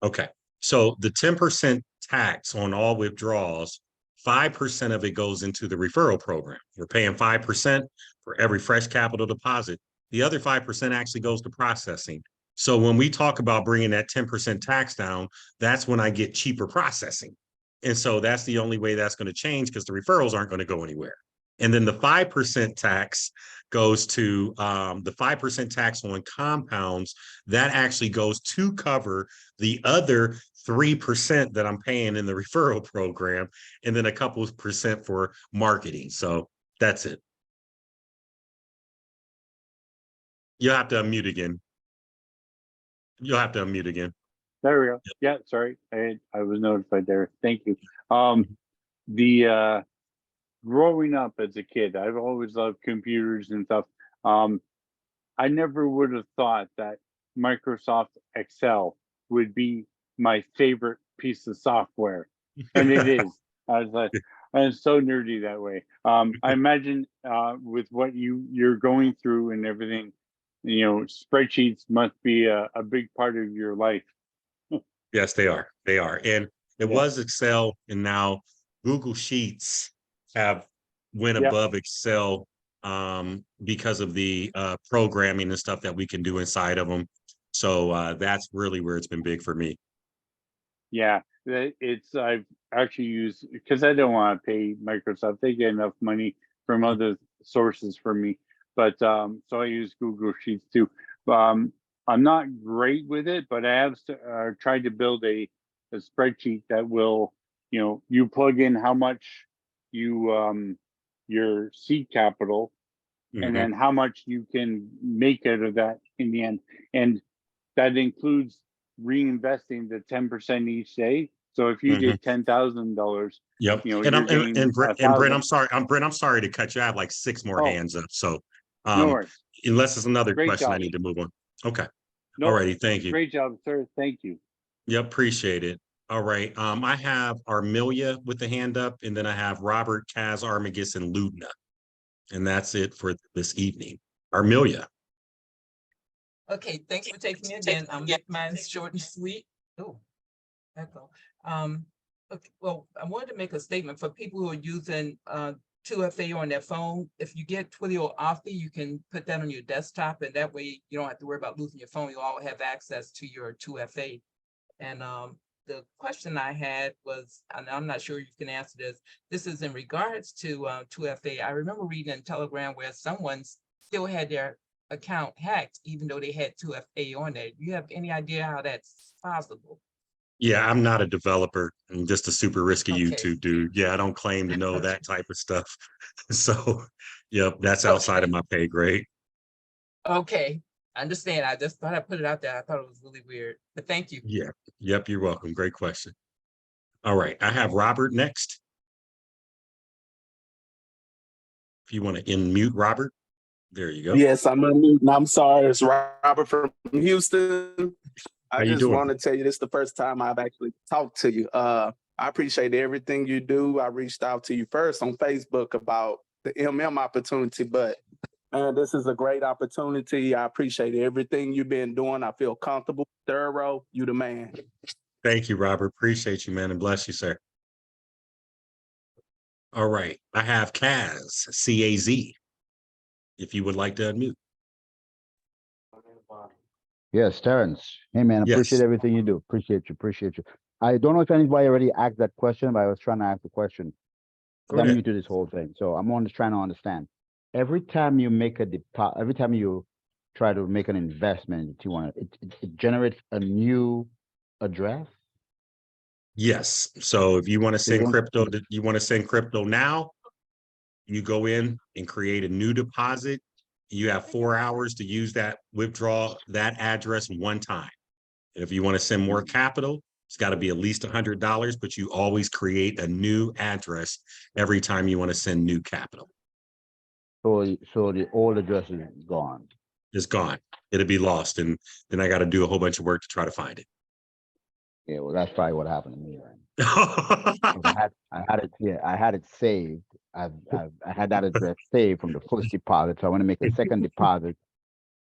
Okay. So the 10% tax on all withdrawals, 5% of it goes into the referral program. You're paying 5% for every fresh capital deposit. The other 5% actually goes to processing. So when we talk about bringing that 10% tax down, that's when I get cheaper processing. And so that's the only way that's going to change because the referrals aren't going to go anywhere. And then the 5% tax goes to the 5% tax on compounds that actually goes to cover the other 3% that I'm paying in the referral program, and then a couple of percent for marketing. So that's it. You'll have to unmute again. You'll have to unmute again. There we go. Yeah, sorry. I was notified there. Thank you. The growing up as a kid, I've always loved computers and stuff. I never would have thought that Microsoft Excel would be my favorite piece of software. And it is. I was like, I'm so nerdy that way. I imagine with what you're going through and everything, spreadsheets must be a big part of your life. Yes, they are. They are. And it Yeah. was Excel, and now Google Sheets have went Yep. above Excel because of the programming and stuff that we can do inside of them. So that's really where it's been big for me. Yeah, I've actually used, because I don't want to pay Microsoft. They get enough money from other sources for me. But so I use Google Sheets too. I'm not great with it, but I have tried to build a spreadsheet that will, you plug in how much your seed capital, and then how much you can make out of that in the end. And that includes reinvesting the 10% each day. So if you did $10,000, Yep. you're And getting Brent, I'm sorry. I'm sorry to cut you. I have like 6 more hands up. So no worries. unless it's another Great question, I job. need to move on. Okay. Nope. All righty. Thank you. Great job, sir. Thank you. Yep, appreciate it. All right. I have Armilia with the hand up, and then I have Robert, Kaz, Armagus, and Ludna. And that's it for this evening. Armilia. Okay, thanks for taking me again. I'll make mine short and sweet. Oh, echo. Okay, well, I wanted to make a statement for people who are using 2FA on their phone. If you get Twilio Authy, you can put that on your desktop, and that way you don't have to worry about losing your phone. You all have access to your 2FA. And the question I had was, and I'm not sure you can answer this. This is in regards to 2FA. I remember reading in Telegram where someone still had their account hacked, even though they had 2FA on there. Do you have any idea how that's possible? Yeah, I'm not a developer. I'm just a super risky Okay. YouTube dude. Yeah, I don't claim to know that type of stuff. So, yep, that's outside of Okay. my pay grade. Okay, I understand. I just thought I put it out there. I thought it was really weird, but thank you. Yeah. Yep, you're welcome. Great question. All right, I have Robert next. If you want to unmute Robert, there you go. Yes, I'm unmuting. I'm sorry. It's Robert from Houston. How I you just doing? want to tell you this is the first time I've actually talked to you. I appreciate everything you do. I reached out to you first on Facebook about the MM opportunity, but man, this is a great opportunity. I appreciate everything you've been doing. I feel comfortable, thorough. You the man. Thank you, Robert. Appreciate you, man, and bless you, sir. All right, I have Kaz, C-A-Z, if you would like to unmute. Yes, Terrence. Hey, man, appreciate Yes. everything you do. Appreciate you. Appreciate you. I don't know if anybody already asked that question, but I was trying to ask the question. Go I'm ahead. new to this whole thing, so I'm only trying to understand. Every time you make a deposit, every time you try to make an investment that you want to, it generates a new address. Yes. So if you want to So you send don't. crypto, you want to send crypto now, you go in and create a new deposit. You have 4 hours to use that, withdraw that address one time. And if you want to send more capital, it's got to be at least $100, but you always create a new address every time you want to send new capital. So the old address is gone. It's gone. It'll be lost. And then I got to do a whole bunch of work to try to find it. Yeah, well, that's probably what happened to me. Right? 'Cause I had it. Yeah, I had it saved. I had that address saved from the first deposit. So I want to make a second deposit,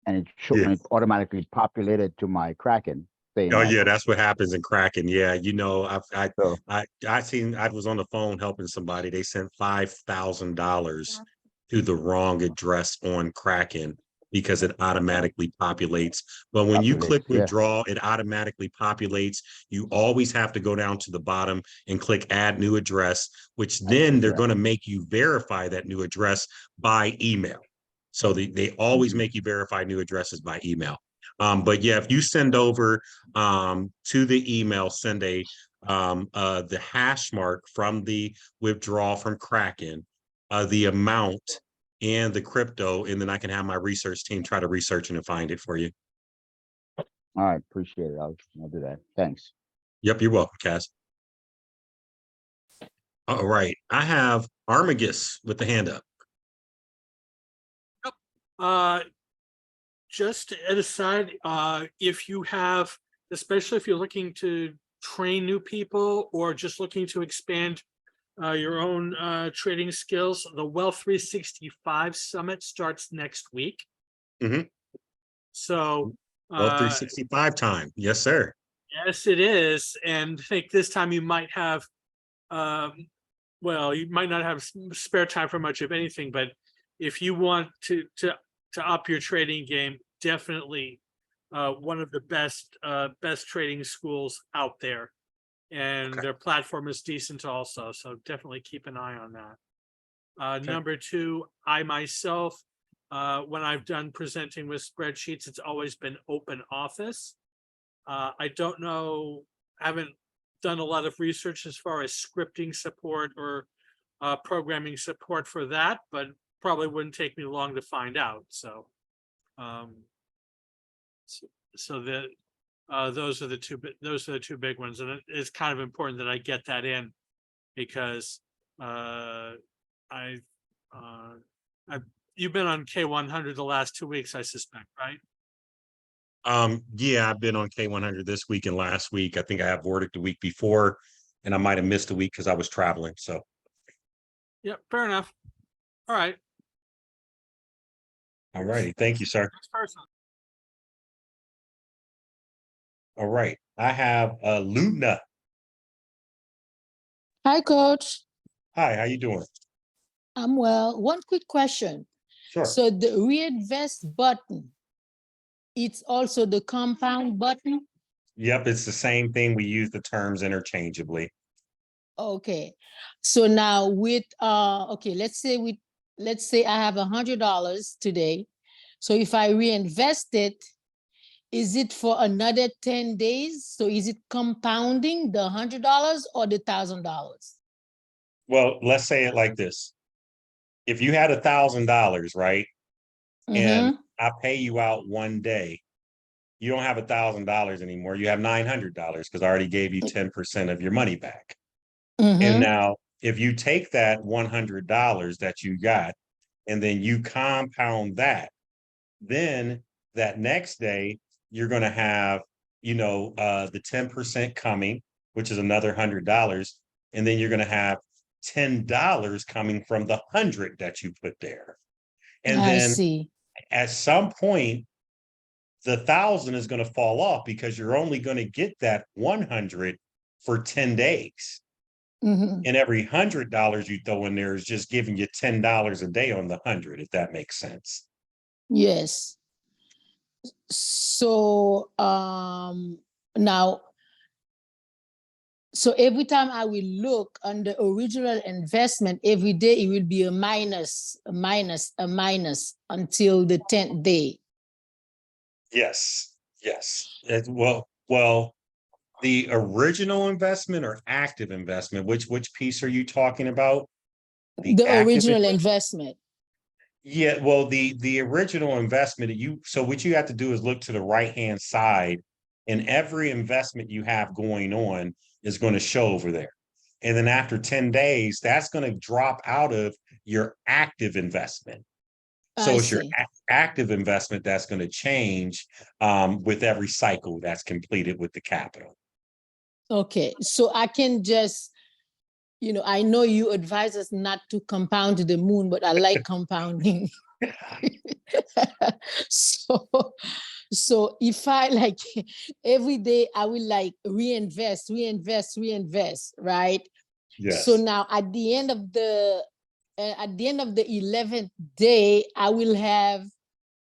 and it showed, Yeah. and it automatically populated to my Kraken. Same Oh yeah, address. that's what happens in Kraken. Yeah, you know, So I was on the phone helping somebody. They sent $5,000 to the wrong address on Kraken because it automatically populates. But when you click yeah. withdraw, it automatically populates. You always have to go down to the bottom and click add new address, which then they're going to make you verify that new address by email. So they always make you verify new addresses by email. But yeah, if you send over to the email, send the hash mark from the withdrawal from Kraken, the amount and the crypto, and then I can have my research team try to research it and find it for you. All right, appreciate it. I'll do that. Thanks. Yep, you're welcome, Cass. All right, I have Armagus with the hand up. Just an aside, if you have, especially if you're looking to train new people or just looking to expand your own trading skills, the Wealth 365 Summit starts next week. Mm-hmm. So Well, 365 time. Yes, sir. yes, it is. And I think this time you might have, well, you might not have spare time for much of anything, but if you want to up your trading game, definitely one of the best trading schools out there. And their platform is decent also. So definitely keep an eye on that. Number two, I myself, when I've done presenting with spreadsheets, it's always been open office. I don't know, I haven't done a lot of research as far as scripting support or programming support for that, but probably wouldn't take me long to find out. So, those are the two big ones, and it's kind of important that I get that in because you've been on K-100 the last 2 weeks, I suspect, right? Yeah, I've been on K-100 this week and last week. I think I have Vortic the week before, and I might have missed a week because I was traveling. So, yeah, fair enough. All right. All righty. Thank you, sir. Next person. All right. I have Luna. Hi, Coach. Hi, how you doing? I'm well. One quick question. Sure. So the reinvest button, it's also the compound button? Yep, it's the same thing. We use the terms interchangeably. Okay. So now with okay, let's say I have $100 today. So if I reinvest it, is it for another 10 days? So is it compounding the $100 or the $1,000? Well, let's say it like this. If you had $1,000, right? And I pay you out one day, you don't have $1,000 anymore. You have $900 because I already gave you 10% of your money back. And now if you take that $100 that you got and then you compound that, then that next day you're going to have, the 10% coming, which is another $100. And then you're going to have $10 coming from the 100 that you put there. And I then see. at some point, the 1,000 is going to fall off because you're only going to get that 100 for 10 days. And every $100 you throw in there is just giving you $10 a day on the 100, if that makes sense. Yes. So now, so every time I will look on the original investment, every day it will be a minus, a minus, a minus until the 10th day. Yes. Well, the original investment or active investment, which piece are you talking about? The active original investment. Yeah, well, the original investment, so what you have to do is look to the right-hand side, and every investment you have going on is going to show over there. And then after 10 days, that's going to drop out of your active investment. So it's your active investment that's going to change with every cycle that's completed with the capital. Okay, so I can just, I know you advise us not to compound to the moon, but I like compounding. So if I like every day I will like reinvest, right? Yes. So now at the end of the 11th day, I will have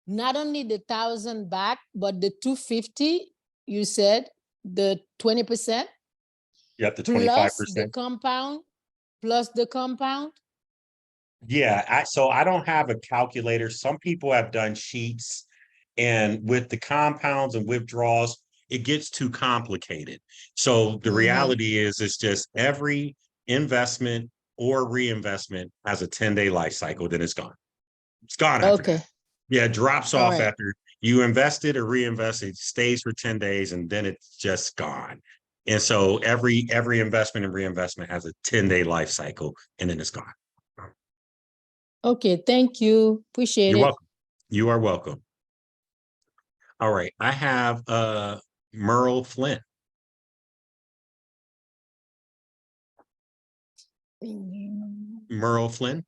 not only the 1,000 back, but the 250, you said, the 20%. Yep, the 25%. Plus the compound, Yeah, so I don't have a calculator. Some people have done sheets, and with the compounds and withdrawals, it gets too complicated. So the reality is, it's just every investment or reinvestment has a 10-day life cycle, then it's gone. It's gone after that. Yeah, it drops off after you invested or reinvested, stays for 10 days, and then it's just gone. And so every investment and reinvestment has a 10-day life cycle, and then it's gone. Okay, thank you. Appreciate You're it. welcome. You are welcome. All right, I have Merle Flynn. Merle Flynn?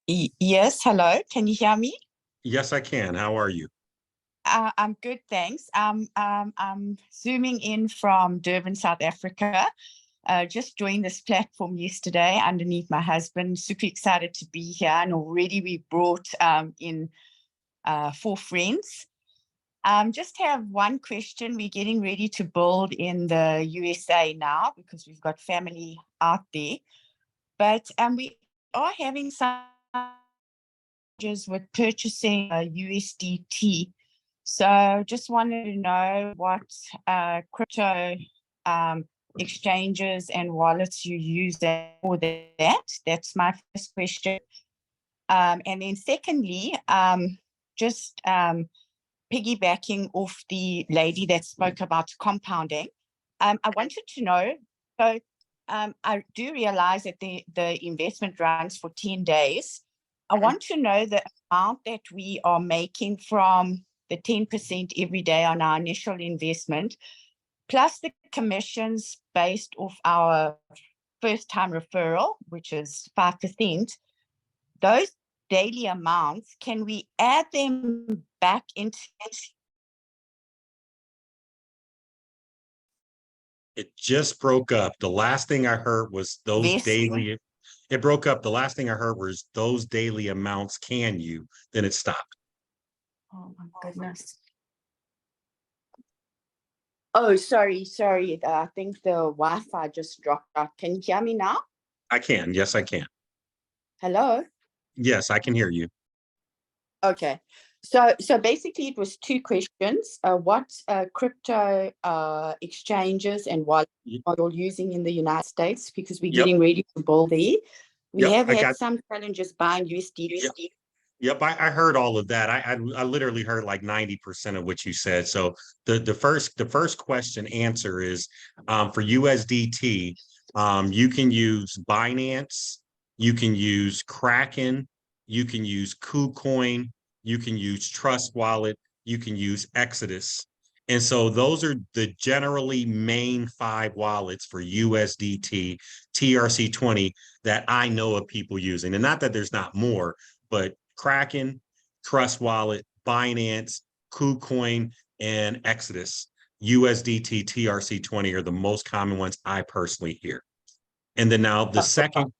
Yes, hello. Can you hear me? Yes, I can. How are you? I'm good, thanks. I'm zooming in from Durban, South Africa. Just joined this platform yesterday underneath my husband. Super excited to be here, and already we brought in 4 friends. Just have one question. We're getting ready to build in the USA now because we've got family out there, but we are having some with purchasing USDT. So just wanted to know what crypto exchanges and wallets you use for that. That's my first question. And then secondly, just piggybacking off the lady that spoke about compounding, I wanted to know, so I do realize that the investment runs for 10 days. I want to know the amount that we are making from the 10% every day on our initial investment, plus the commissions based off our first time referral, which is 5%. Those daily amounts, can we add them back into? It just broke up. The last thing I heard was those daily. It broke up. The last thing I heard was those daily amounts. Can you? Then it stopped. Oh my goodness. Oh, sorry. I think the Wi-Fi just dropped out. Can you hear me now? I can. Yes, I can. Hello? Yes, I can hear you. Okay. So basically it was two questions. What crypto exchanges and what are you using in the United States? Because we're Yep. getting ready to build there. We Yep, have I had got. some challenges buying USD. Yep, I heard all of that. I literally heard like 90% of what you said. So the first question answer is for USDT, you can use Binance, you can use Kraken, you can use KuCoin, you can use Trust Wallet, you can use Exodus. And so those are the generally main 5 wallets for USDT, TRC20 that I know of people using. And not that there's not more, but Kraken, Trust Wallet, Binance, KuCoin, and Exodus, USDT, TRC20 are the most common ones I personally hear. And then now the second,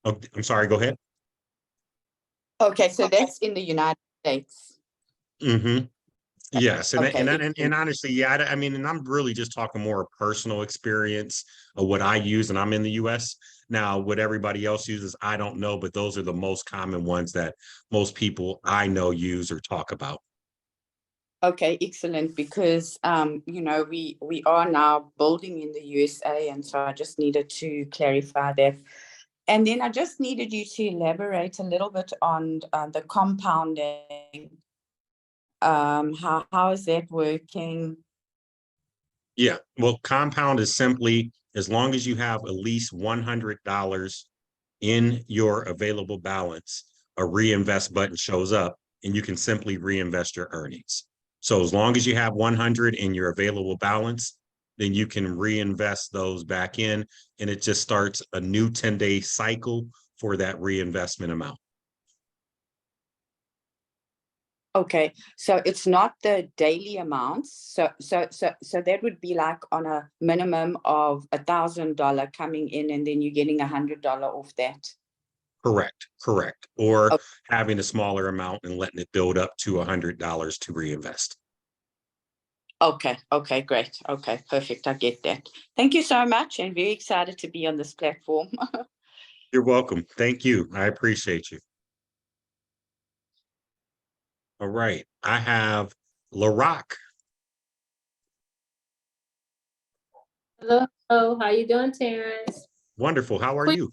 oh, I'm sorry, go ahead. Okay, so that's in the United States. Mm-hmm. Yes, Okay. and honestly, yeah, I mean, and I'm really just talking more personal experience of what I use, and I'm in the U.S. Now. What everybody else uses, I don't know, but those are the most common ones that most people I know use or talk about. Okay, excellent. Because you know, we are now building in the USA, and so I just needed to clarify that. And then I just needed you to elaborate a little bit on the compounding. How is that working? Yeah, well, compound is simply as long as you have at least $100 in your available balance, a reinvest button shows up and you can simply reinvest your earnings. So as long as you have 100 in your available balance, then you can reinvest those back in, and it just starts a new 10-day cycle for that reinvestment amount. Okay, so it's not the daily amounts. So that would be like on a minimum of $1,000 coming in, and then you're getting $100 off that. Correct. Or having a smaller amount and letting it build up to $100 to reinvest. Okay, great. Okay, perfect. I get that. Thank you so much, and very excited to be on this platform. You're welcome. Thank you. I appreciate you. All right. I have LaRock. Hello, how you doing, Terrence? Wonderful. How are you?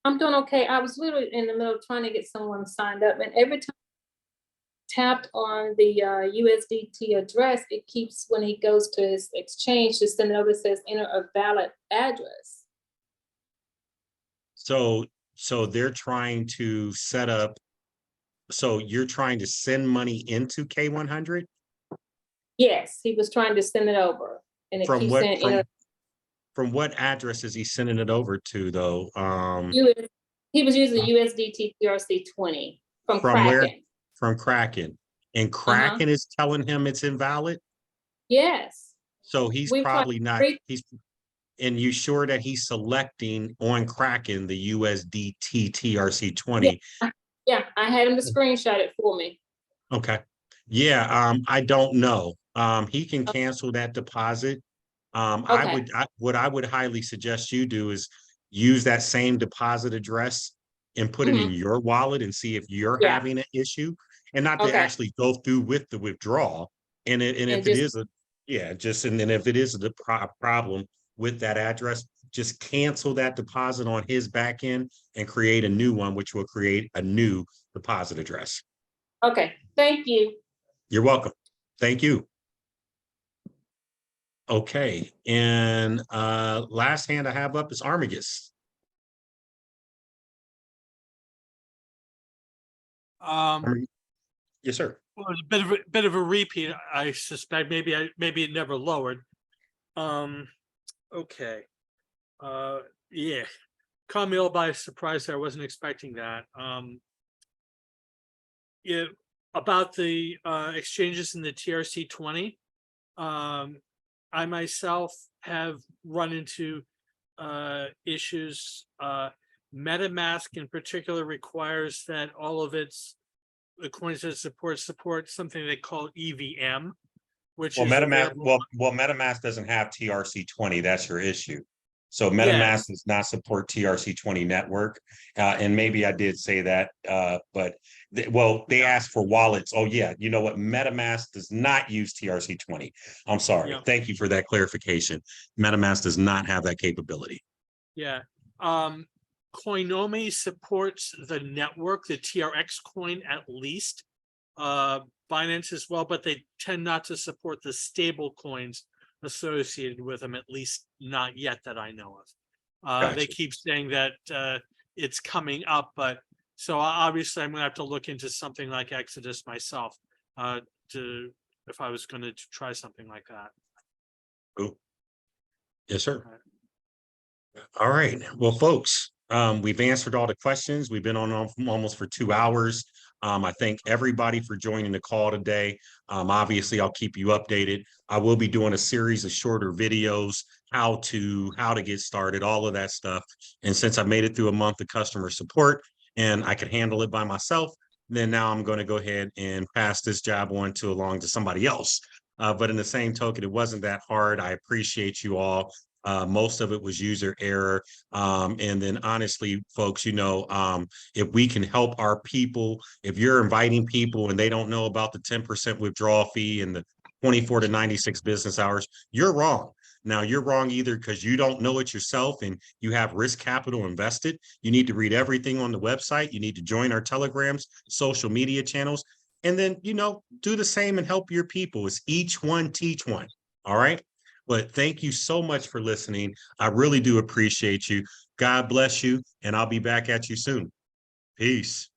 I'm doing okay. I was literally in the middle of trying to get someone signed up, and every time I tapped on the USDT address, it keeps, when he goes to his exchange, just send it over, says enter a valid address. So they're trying to set up. So you're trying to send money into K-100? Yes, he was trying to send it over, and it From keeps what saying enter. from what address is he sending it over to though? He was using USDT TRC20 from From where? Kraken. From Kraken. And Kraken is telling him it's invalid? Yes. So he's We've tried probably not, and you sure that he's selecting on Kraken the USDT TRC20? Yeah, I had him to screenshot it for me. Okay. Yeah, I don't know. He can cancel that deposit. What I would highly suggest you do is use that same deposit address and put it in your wallet and see if you're having an issue, and not to actually go through with the withdrawal. And if it is a problem with that address, just cancel that deposit on his back end and create a new one, which will create a new deposit address. Okay, thank you. You're welcome. Thank you. Okay, and last hand I have up is Armigus. Yes, sir. Well, it's a bit of a repeat. I suspect maybe it never lowered. Okay. Yeah, caught me all by surprise. I wasn't expecting that. Yeah, about the exchanges in the TRC20. I myself have run into issues. MetaMask in particular requires that all of its coins that support something they call EVM, which is MetaMask. available. Well, MetaMask doesn't have TRC20. That's your issue. So MetaMask Yes. does not support TRC20 network. And maybe I did say that, but they asked for wallets. Oh yeah, you know what? MetaMask does not use TRC20. I'm sorry. Yeah. Thank you for that clarification. MetaMask does not have that capability. Yeah. Coinomi supports the network, the TRX coin at least. Binance as well, but they tend not to support the stable coins associated with them, at least not yet that I know of. They Gotcha. keep saying that it's coming up, but so obviously I'm gonna have to look into something like Exodus myself if I was gonna try something like that. Oh, yes, sir. All right. Well, folks, we've answered all the questions. We've been on almost for 2 hours. I thank everybody for joining the call today. Obviously, I'll keep you updated. I will be doing a series of shorter videos, how to get started, all of that stuff. And since I made it through a month of customer support and I could handle it by myself, then now I'm going to go ahead and pass this job along to somebody else. But in the same token, it wasn't that hard. I appreciate you all. Most of it was user error. And then honestly, folks, if we can help our people, if you're inviting people and they don't know about the 10% withdrawal fee and the 24 to 96 business hours, you're wrong. Now, you're wrong either because you don't know it yourself and you have risk capital invested. You need to read everything on the website. You need to join our Telegrams, social media channels, and then, do the same and help your people. It's each one, teach one. All right. But thank you so much for listening. I really do appreciate you. God bless you, and I'll be back at you soon. Peace.